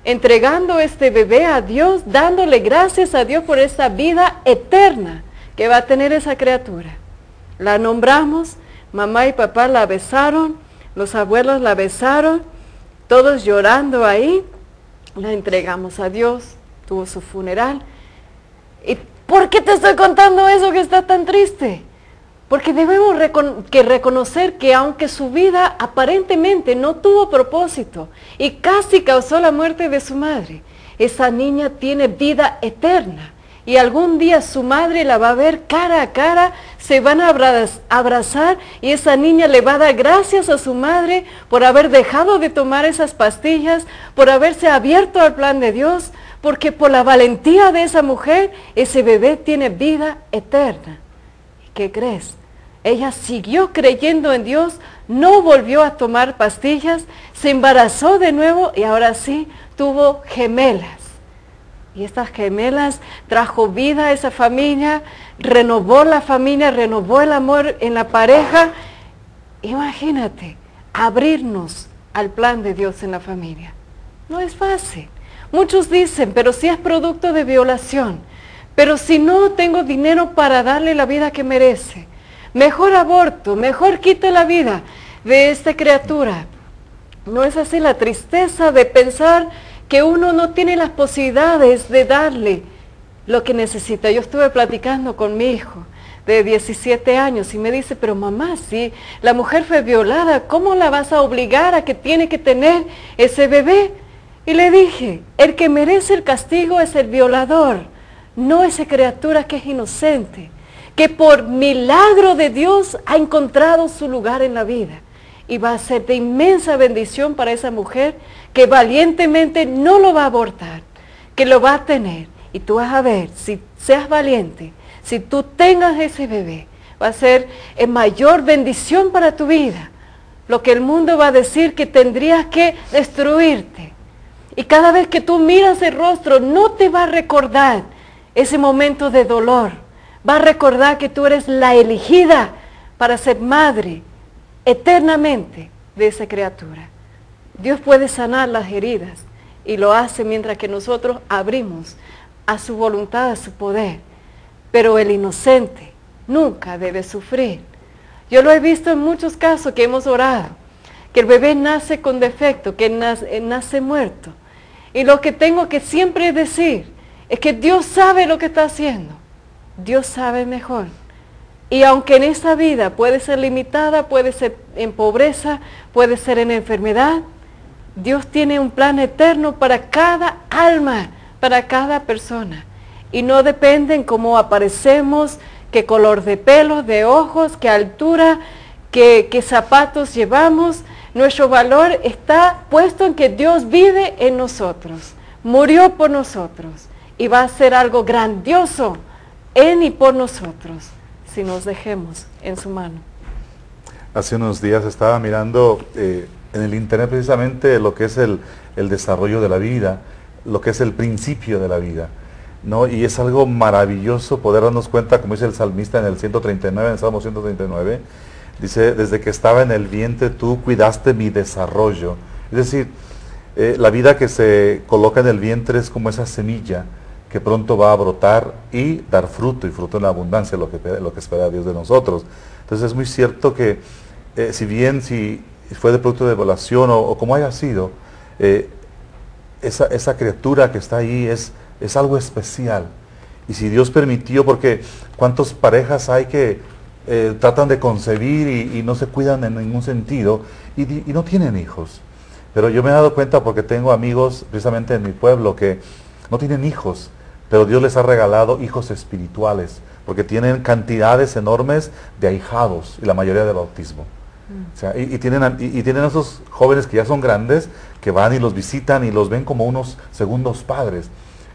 entregando este bebé a Dios, dándole gracias a Dios por esa vida eterna que va a tener esa criatura. La nombramos, mamá y papá la besaron, los abuelos la besaron, todos llorando ahí, la entregamos a Dios, tuvo su funeral. ¿Y por qué te estoy contando eso que está tan triste? Porque debemos reconocer que aunque su vida aparentemente no tuvo propósito y casi causó la muerte de su madre, esa niña tiene vida eterna y algún día su madre la va a ver cara a cara, se van a abrazar y esa niña le va a dar gracias a su madre por haber dejado de tomar esas pastillas, por haberse abierto al plan de Dios, porque por la valentía de esa mujer, ese bebé tiene vida eterna. ¿Y qué crees? Ella siguió creyendo en Dios, no volvió a tomar pastillas, se embarazó de nuevo y ahora sí tuvo gemelas. Y estas gemelas trajo vida a esa familia, renovó la familia, renovó el amor en la pareja. Imagínate, abrirnos al plan de Dios en la familia. No es fácil. Muchos dicen, pero si es producto de violación, pero si no tengo dinero para darle la vida que merece, mejor aborto, mejor quito la vida de esta criatura. No es así la tristeza de pensar que uno no tiene las posibilidades de darle lo que necesita. Yo estuve platicando con mi hijo de 17 años y me dice, pero mamá, si la mujer fue violada, ¿cómo la vas a obligar a que tiene que tener ese bebé? Y le dije, el que merece el castigo es el violador, no esa criatura que es inocente, que por milagro de Dios ha encontrado su lugar en la vida. Y va a ser de inmensa bendición para esa mujer que valientemente no lo va a abortar, que lo va a tener. Y tú vas a ver, si seas valiente, si tú tengas ese bebé, va a ser en mayor bendición para tu vida. Lo que el mundo va a decir que tendrías que destruirte. Y cada vez que tú miras el rostro, no te va a recordar ese momento de dolor. Va a recordar que tú eres la elegida para ser madre eternamente de esa criatura. Dios puede sanar las heridas y lo hace mientras que nosotros abrimos a su voluntad, a su poder. Pero el inocente nunca debe sufrir. Yo lo he visto en muchos casos que hemos orado, que el bebé nace con defecto, que nace muerto. Y lo que tengo que siempre decir es que Dios sabe lo que está haciendo. Dios sabe mejor. Y aunque en esta vida puede ser limitada, puede ser en pobreza, puede ser en enfermedad, Dios tiene un plan eterno para cada alma, para cada persona. Y no depende en cómo aparecemos, qué color de pelo, de ojos, qué altura, qué zapatos llevamos. Nuestro valor está puesto en que Dios vive en nosotros, murió por nosotros y va a hacer algo grandioso en y por nosotros, si nos dejemos en su mano. Hace unos días estaba mirando en el internet precisamente lo que es el desarrollo de la vida, lo que es el principio de la vida, ¿no? Y es algo maravilloso poder darnos cuenta, como dice el salmista en el 139, en el Salmo 139, dice, desde que estaba en el vientre tú cuidaste mi desarrollo. Es decir, la vida que se coloca en el vientre es como esa semilla que pronto va a brotar y dar fruto, y fruto en abundancia, lo que espera Dios de nosotros. Entonces es muy cierto que si fue de producto de violación o como haya sido, esa criatura que está ahí es algo especial. Y si Dios permitió, porque cuántas parejas hay que tratan de concebir y no se cuidan en ningún sentido y no tienen hijos. Pero yo me he dado cuenta porque tengo amigos precisamente en mi pueblo que no tienen hijos, pero Dios les ha regalado hijos espirituales, porque tienen cantidades enormes de ahijados y la mayoría de bautismo. O sea, y tienen esos jóvenes que ya son grandes, que van y los visitan y los ven como unos segundos padres.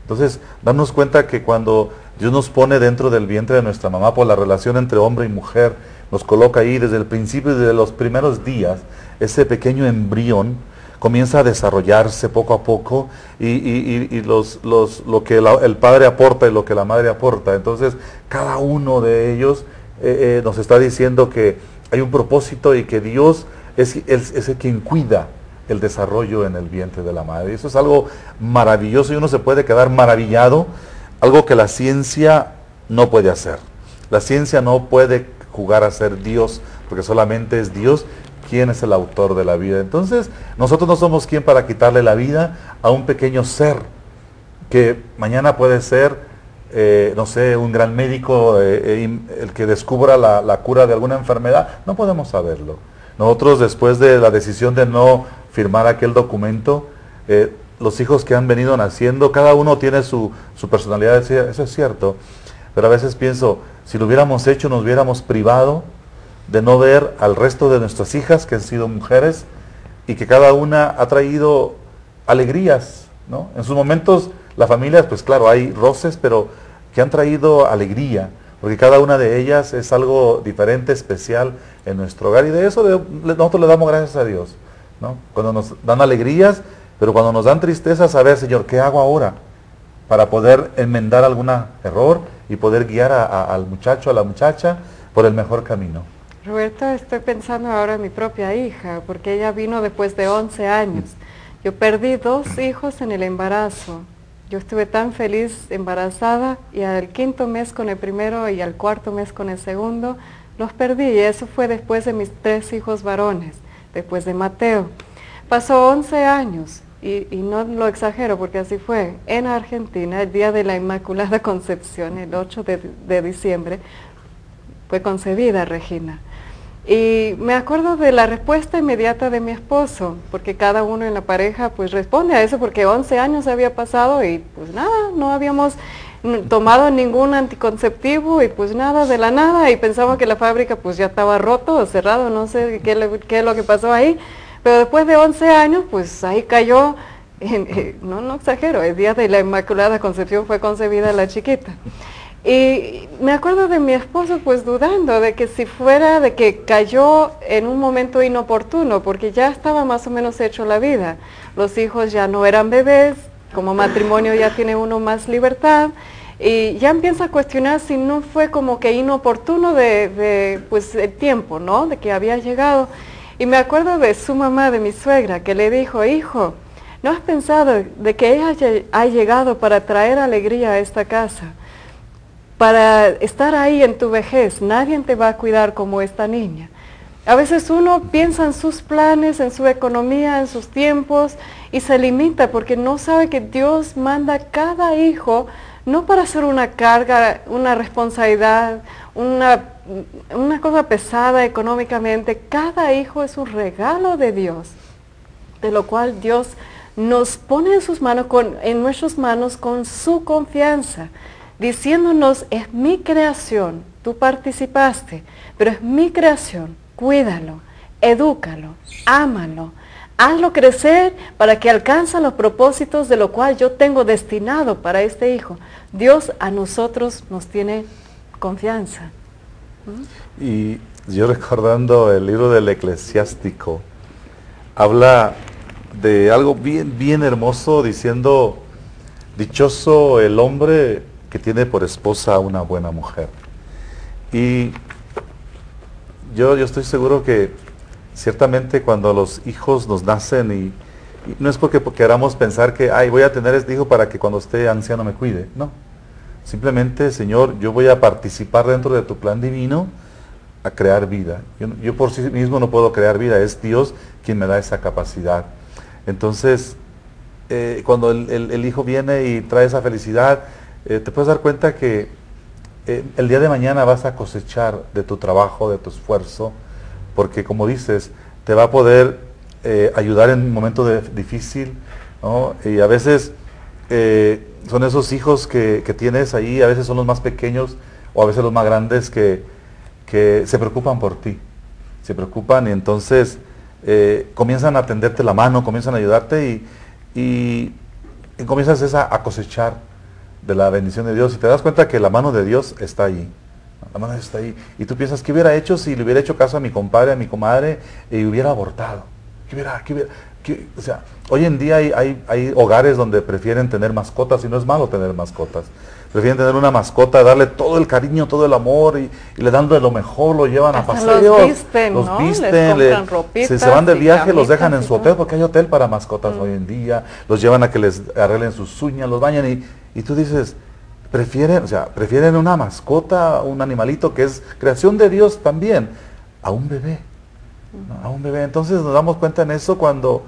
Entonces, darnos cuenta que cuando Dios nos pone dentro del vientre de nuestra mamá por la relación entre hombre y mujer, nos coloca ahí desde el principio, desde los primeros días, ese pequeño embrión comienza a desarrollarse poco a poco y lo que el padre aporta y lo que la madre aporta. Entonces, cada uno de ellos nos está diciendo que hay un propósito y que Dios es el quien cuida el desarrollo en el vientre de la madre. Eso es algo maravilloso y uno se puede quedar maravillado, algo que la ciencia no puede hacer. La ciencia no puede jugar a ser Dios, porque solamente es Dios quien es el autor de la vida. Entonces, nosotros no somos quien para quitarle la vida a un pequeño ser, que mañana puede ser, no sé, un gran médico, el que descubra la cura de alguna enfermedad. No podemos saberlo. Nosotros, después de la decisión de no firmar aquel documento, los hijos que han venido naciendo, cada uno tiene su personalidad, eso es cierto, pero a veces pienso, si lo hubiéramos hecho, nos hubiéramos privado de no ver al resto de nuestras hijas que han sido mujeres y que cada una ha traído alegrías, ¿no? En sus momentos, la familia, pues claro, hay roces, pero que han traído alegría, porque cada una de ellas es algo diferente, especial en nuestro hogar, y de eso nosotros le damos gracias a Dios, ¿no? Cuando nos dan alegrías, pero cuando nos dan tristezas, a ver, Señor, ¿qué hago ahora? Para poder enmendar algún error y poder guiar al muchacho, a la muchacha, por el mejor camino. Roberto, estoy pensando ahora en mi propia hija, porque ella vino después de 11 años. Yo perdí 2 hijos en el embarazo. Yo estuve tan feliz embarazada y al 5.º mes con el primero y al 4.º mes con el segundo, los perdí. Y eso fue después de mis 3 hijos varones, después de Mateo. Pasó 11 años, y no lo exagero porque así fue, en Argentina, el día de la Inmaculada Concepción, el 8 de diciembre, fue concebida Regina. Y me acuerdo de la respuesta inmediata de mi esposo, porque cada uno en la pareja pues responde a eso, porque 11 años había pasado y pues nada, no habíamos tomado ningún anticonceptivo y pues nada, de la nada, y pensaba que la fábrica pues ya estaba roto o cerrado, no sé qué es lo que pasó ahí, pero después de 11 años pues ahí cayó, no exagero, el día de la Inmaculada Concepción fue concebida la chiquita. Y me acuerdo de mi esposo pues dudando de que si fuera de que cayó en un momento inoportuno, porque ya estaba más o menos hecho la vida. Los hijos ya no eran bebés, como matrimonio ya tiene uno más libertad, y ya empieza a cuestionar si no fue como que inoportuno pues el tiempo, ¿no? De que había llegado. Y me acuerdo de su mamá, de mi suegra, que le dijo, hijo, ¿no has pensado de que ella ha llegado para traer alegría a esta casa? Para estar ahí en tu vejez, nadie te va a cuidar como esta niña. A veces uno piensa en sus planes, en su economía, en sus tiempos, y se limita porque no sabe que Dios manda a cada hijo, no para hacer una carga, una responsabilidad, una cosa pesada económicamente. Cada hijo es un regalo de Dios, de lo cual Dios nos pone en sus manos, en nuestras manos con su confianza, diciéndonos, es mi creación, tú participaste, pero es mi creación, cuídalo, edúcalo, ámalo, hazlo crecer para que alcance los propósitos de lo cual yo tengo destinado para este hijo. Dios a nosotros nos tiene confianza. Y yo recordando el libro del Eclesiástico, habla de algo bien hermoso, diciendo, dichoso el hombre que tiene por esposa a una buena mujer. Y yo estoy seguro que ciertamente cuando los hijos nos nacen, y no es porque queramos pensar que, ay, voy a tener este hijo para que cuando esté anciano me cuide, no. Simplemente, Señor, yo voy a participar dentro de tu plan divino a crear vida. Yo por sí mismo no puedo crear vida, es Dios quien me da esa capacidad. Entonces, cuando el hijo viene y trae esa felicidad, te puedes dar cuenta que el día de mañana vas a cosechar de tu trabajo, de tu esfuerzo, porque como dices, te va a poder ayudar en un momento difícil, ¿no? Y a veces son esos hijos que tienes ahí, a veces son los más pequeños o a veces los más grandes que se preocupan por ti, se preocupan y entonces comienzan a tenderte la mano, comienzan a ayudarte y comienzas a cosechar de la bendición de Dios, y te das cuenta que la mano de Dios está ahí. La mano de Dios está ahí. Y tú piensas, ¿qué hubiera hecho si le hubiera hecho caso a mi compadre, a mi comadre, y hubiera abortado? O sea, hoy en día hay hogares donde prefieren tener mascotas, y no es malo tener mascotas. Prefieren tener una mascota, darle todo el cariño, todo el amor, y le dan de lo mejor, lo llevan a paseos. Los visten, ¿no? Les compran ropitas, se van de viaje, los dejan en su hotel, porque hay hotel para mascotas hoy en día. Los llevan a que les arreglen sus uñas, los bañan, y tú dices, prefieren una mascota, un animalito que es creación de Dios también, a un bebé. A un bebé. Entonces nos damos cuenta en eso cuando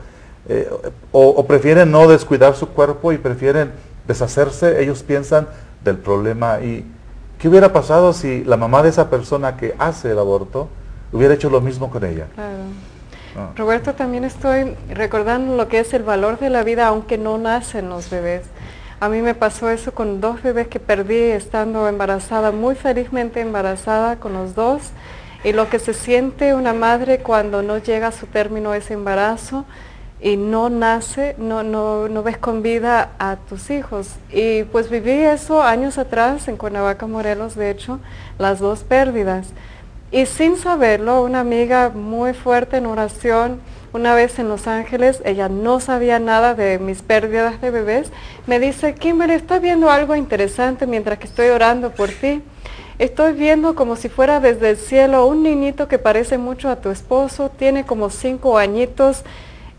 o prefieren no descuidar su cuerpo y prefieren deshacerse. Ellos piensan del problema. ¿Y qué hubiera pasado si la mamá de esa persona que hace el aborto hubiera hecho lo mismo con ella? Claro. Roberto, también estoy recordando lo que es el valor de la vida aunque no nacen los bebés. A mí me pasó eso con 2 bebés que perdí estando embarazada, muy felizmente embarazada con los 2. Y lo que se siente una madre cuando no llega a su término ese embarazo y no nace, no ves con vida a tus hijos. Y pues viví eso años atrás en Cuernavaca, Morelos, de hecho, las 2 pérdidas. Y sin saberlo, una amiga muy fuerte en oración, una vez en Los Ángeles, ella no sabía nada de mis pérdidas de bebés, me dice, Kimberly, estoy viendo algo interesante mientras que estoy orando por ti. Estoy viendo como si fuera desde el cielo un niñito que parece mucho a tu esposo, tiene como 5 añitos,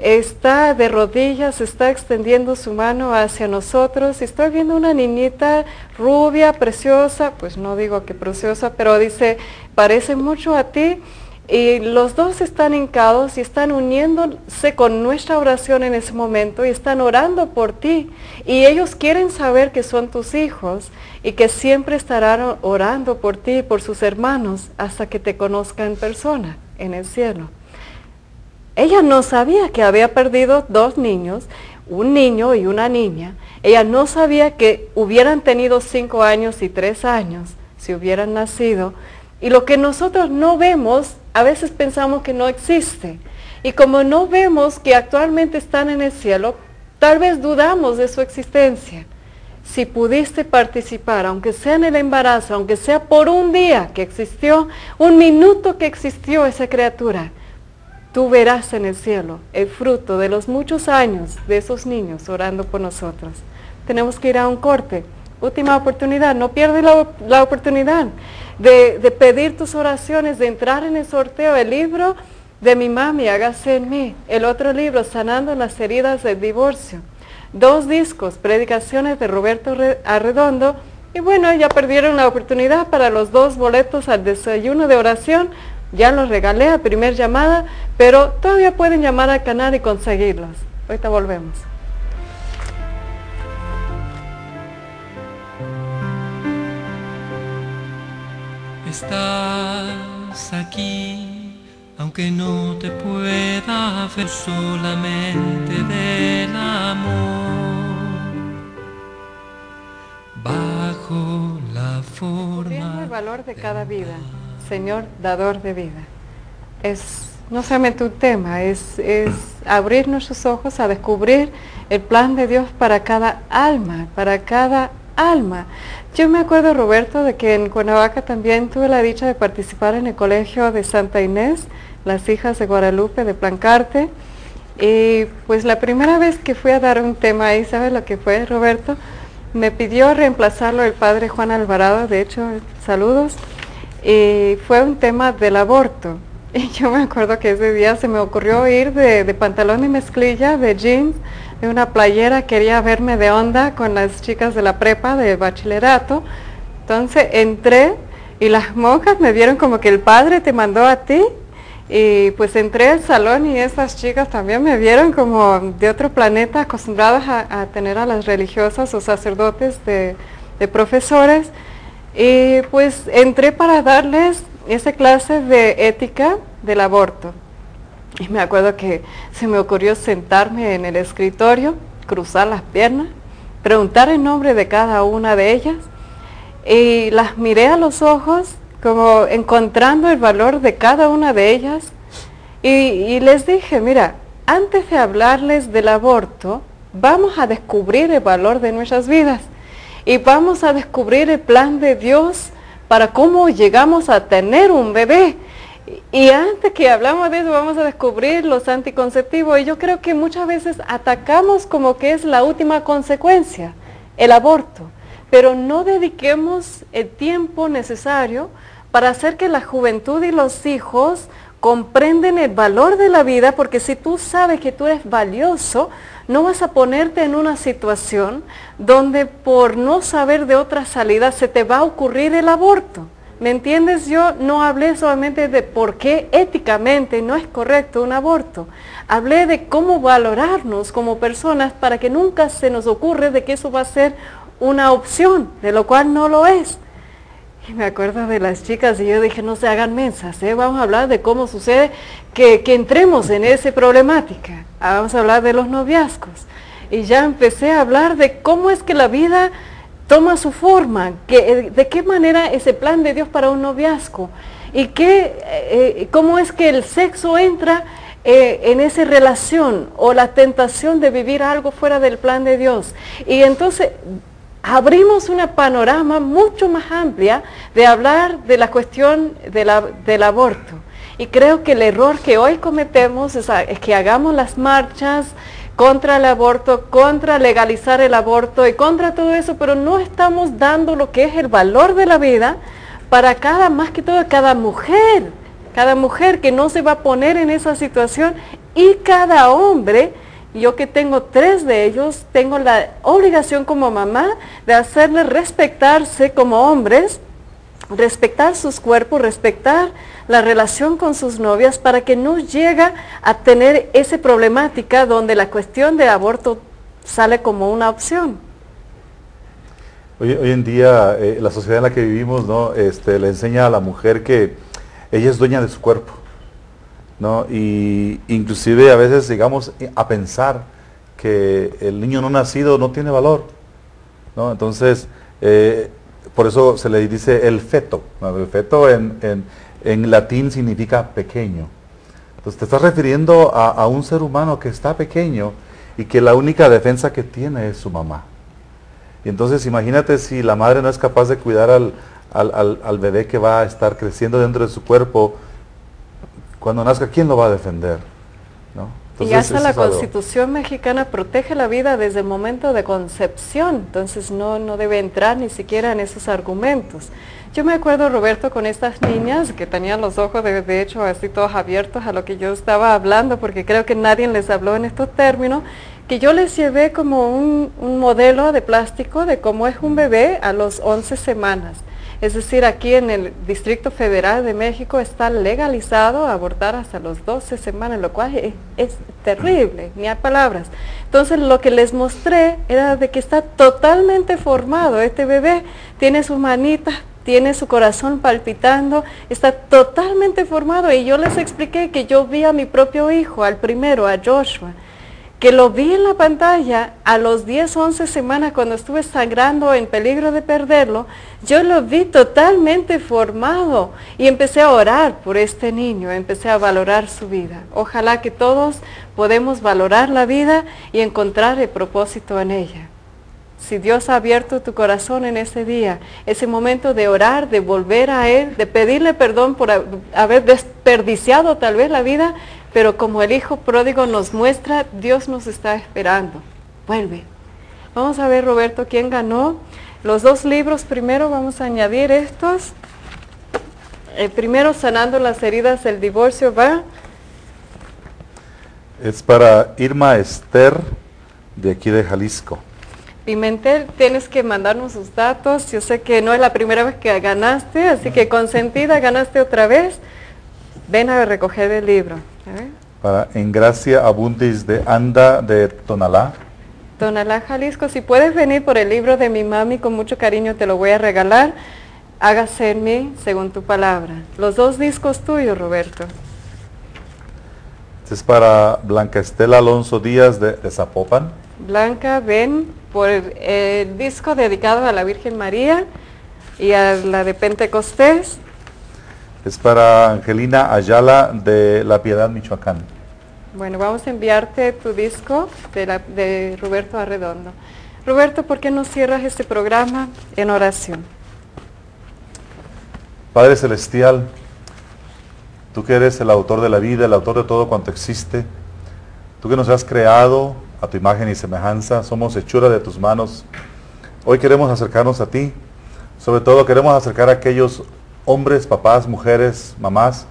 está de rodillas, está extendiendo su mano hacia nosotros. Estoy viendo una niñita rubia, preciosa, pues no digo que preciosa, pero dice, parece mucho a ti. Y los 2 están hincados y están uniéndose con nuestra oración en ese momento y están orando por ti. Y ellos quieren saber que son tus hijos y que siempre estarán orando por ti y por sus hermanos hasta que te conozcan en persona en el cielo. Ella no sabía que había perdido 2 niños, un niño y una niña. Ella no sabía que hubieran tenido 5 años y 3 años si hubieran nacido. Y lo que nosotros no vemos, a veces pensamos que no existe. Y como no vemos que actualmente están en el cielo, tal vez dudamos de su existencia. Si pudiste participar, aunque sea en el embarazo, aunque sea por un día que existió, un minuto que existió esa criatura, tú verás en el cielo el fruto de los muchos años de esos niños orando por nosotros. Tenemos que ir a un corte. Última oportunidad, no pierdas la oportunidad de pedir tus oraciones, de entrar en el sorteo, el libro de Mi Mami, Hágase en Mí, el otro libro, Sanando las Heridas del Divorcio, 2 discos, Predicaciones de Roberto Arredondo, y bueno, ya perdieron la oportunidad para los 2 boletos al desayuno de oración, ya los regalé a primer llamada, pero todavía pueden llamar al canal y conseguirlos. Ahorita volvemos. Estás aquí, aunque no te pueda ver, solamente del amor, bajo la Descubriendo el forma valor de cada vida, Señor, dador de vida. Es no solamente un tema, es abrir nuestros ojos a descubrir el plan de Dios para cada alma, para cada alma. Yo me acuerdo, Roberto, de que en Cuernavaca también tuve la dicha de participar en el colegio de Santa Inés, las hijas de Guadalupe de Plancarte, y pues la primera vez que fui a dar un tema ahí, ¿sabes lo que fue, Roberto? Me pidió reemplazarlo el padre Juan Alvarado, de hecho, saludos, y fue un tema del aborto. Y yo me acuerdo que ese día se me ocurrió ir de pantalón y mezclilla, de jeans, de una playera, quería verme de onda con las chicas de la prepa, de bachillerato. Entonces entré y las monjas me vieron como que el padre te mandó a ti. Y pues entré al salón y esas chicas también me vieron como de otro planeta, acostumbradas a tener a las religiosas o sacerdotes de profesores. Y pues entré para darles esa clase de ética del aborto. Y me acuerdo que se me ocurrió sentarme en el escritorio, cruzar las piernas, preguntar el nombre de cada una de ellas, y las miré a los ojos, como encontrando el valor de cada una de ellas, y les dije, mira, antes de hablarles del aborto, vamos a descubrir el valor de nuestras vidas, y vamos a descubrir el plan de Dios para cómo llegamos a tener un bebé. Y antes que hablamos de eso, vamos a descubrir los anticonceptivos. Y yo creo que muchas veces atacamos como que es la última consecuencia, el aborto. Pero no dediquemos el tiempo necesario para hacer que la juventud y los hijos comprenden el valor de la vida, porque si tú sabes que tú eres valioso, no vas a ponerte en una situación donde por no saber de otra salida se te va a ocurrir el aborto. ¿Me entiendes? Yo no hablé solamente de por qué éticamente no es correcto un aborto. Hablé de cómo valorarnos como personas para que nunca se nos ocurra de que eso va a ser una opción, de lo cual no lo es. Y me acuerdo de las chicas y yo dije, no se hagan mensas, vamos a hablar de cómo sucede que entremos en esa problemática. Vamos a hablar de los noviazgos. Y ya empecé a hablar de cómo es que la vida toma su forma, de qué manera es el plan de Dios para un noviazgo y cómo es que el sexo entra en esa relación o la tentación de vivir algo fuera del plan de Dios. Y entonces abrimos una panorama mucho más amplia de hablar de la cuestión del aborto. Y creo que el error que hoy cometemos es que hagamos las marchas contra el aborto, contra legalizar el aborto y contra todo eso, pero no estamos dando lo que es el valor de la vida para más que todo cada mujer que no se va a poner en esa situación, y cada hombre. Yo que tengo 3 de ellos, tengo la obligación como mamá de hacerles respetarse como hombres, respetar sus cuerpos, respetar la relación con sus novias, para que no llegue a tener esa problemática donde la cuestión de aborto sale como una opción. Hoy en día, la sociedad en la que vivimos, ¿no? Le enseña a la mujer que ella es dueña de su cuerpo, ¿no? Y inclusive a veces llegamos a pensar que el niño no nacido no tiene valor, ¿no? Entonces, por eso se le dice el feto, ¿no? El feto en latín significa pequeño. Entonces te estás refiriendo a un ser humano que está pequeño y que la única defensa que tiene es su mamá. Y entonces imagínate si la madre no es capaz de cuidar al bebé que va a estar creciendo dentro de su cuerpo. Cuando nazca, ¿quién lo va a defender? ¿No? Entonces, y hasta la Constitución mexicana protege la vida desde el momento de concepción, entonces no debe entrar ni siquiera en esos argumentos. Yo me acuerdo, Roberto, con estas niñas que tenían los ojos de hecho así todos abiertos a lo que yo estaba hablando, porque creo que nadie les habló en estos términos, que yo les llevé como un modelo de plástico de cómo es un bebé a los 11 semanas. Es decir, aquí en el Distrito Federal de México está legalizado abortar hasta los 12 semanas, lo cual es terrible, ni hay palabras. Entonces lo que les mostré era de que está totalmente formado este bebé, tiene sus manitas, tiene su corazón palpitando, está totalmente formado, y yo les expliqué que yo vi a mi propio hijo, al primero, a Joshua, que lo vi en la pantalla a los 10, 11 semanas cuando estuve sangrando en peligro de perderlo. Yo lo vi totalmente formado y empecé a orar por este niño, empecé a valorar su vida. Ojalá que todos podemos valorar la vida y encontrar el propósito en ella. Si Dios ha abierto tu corazón en ese día, ese momento de orar, de volver a Él, de pedirle perdón por haber desperdiciado tal vez la vida, pero como el hijo pródigo nos muestra, Dios nos está esperando. Vuelve. Vamos a ver, Roberto, quién ganó. Los 2 libros primero, vamos a añadir estos. El primero, Sanando las heridas del divorcio, va. Es para Irma Esther, de aquí de Jalisco. Pimentel, tienes que mandarnos sus datos. Yo sé que no es la primera vez que ganaste, así que consentida, ganaste otra vez. Ven a recoger el libro. Para En Gracia Abundis, de Anda de Tonalá. Tonalá, Jalisco. Si puedes venir por el libro de mi mami, con mucho cariño te lo voy a regalar. Hágase en mí según tu palabra. Los 2 discos tuyos, Roberto. Este es para Blanca Estela Alonso Díaz de Zapopan. Blanca, ven por el disco dedicado a la Virgen María y a la de Pentecostés. Es para Angelina Ayala de La Piedad, Michoacán. Bueno, vamos a enviarte tu disco de Roberto Arredondo. Roberto, ¿por qué no cierras este programa en oración? Padre Celestial, tú que eres el autor de la vida, el autor de todo cuanto existe, tú que nos has creado a tu imagen y semejanza, somos hechura de tus manos. Hoy queremos acercarnos a ti, sobre todo queremos acercar a aquellos hombres, papás, mujeres, mamás,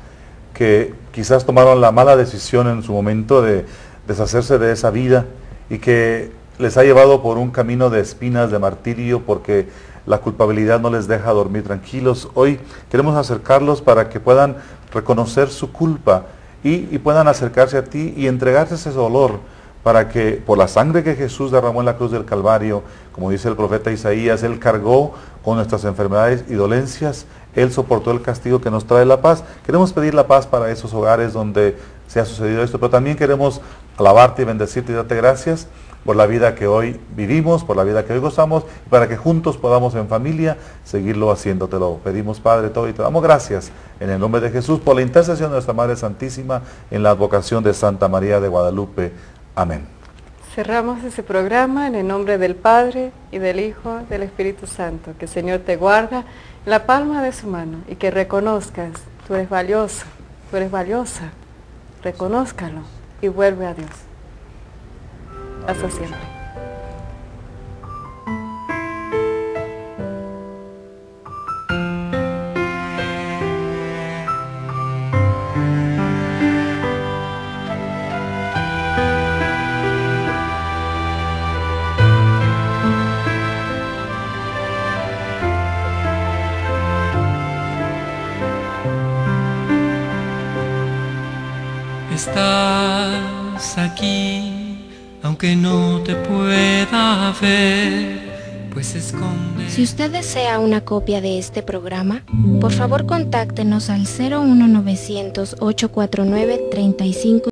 que quizás tomaron la mala decisión en su momento de deshacerse de esa vida y que les ha llevado por un camino de espinas, de martirio, porque la culpabilidad no les deja dormir tranquilos. Hoy queremos acercarlos para que puedan reconocer su culpa y puedan acercarse a ti y entregarse ese dolor para que por la sangre que Jesús derramó en la cruz del Calvario, como dice el profeta Isaías, Él cargó con nuestras enfermedades y dolencias, Él soportó el castigo que nos trae la paz. Queremos pedir la paz para esos hogares donde se ha sucedido esto, pero también queremos alabarte y bendecirte y darte gracias por la vida que hoy vivimos, por la vida que hoy gozamos, y para que juntos podamos en familia seguirlo haciendo. Te lo pedimos, Padre, todo, y te damos gracias en el nombre de Jesús, por la intercesión de nuestra Madre Santísima, en la advocación de Santa María de Guadalupe. Amén. Cerramos ese programa en el nombre del Padre, y del Hijo, del Espíritu Santo. Que el Señor te guarda en la palma de su mano, y que reconozcas, tú eres valioso, tú eres valiosa. Reconózcalo y vuelve a Dios. Hasta siempre. Estás aquí, aunque no te pueda ver, pues esconde. Si usted desea una copia de este programa, por favor contáctenos al 01900 849 35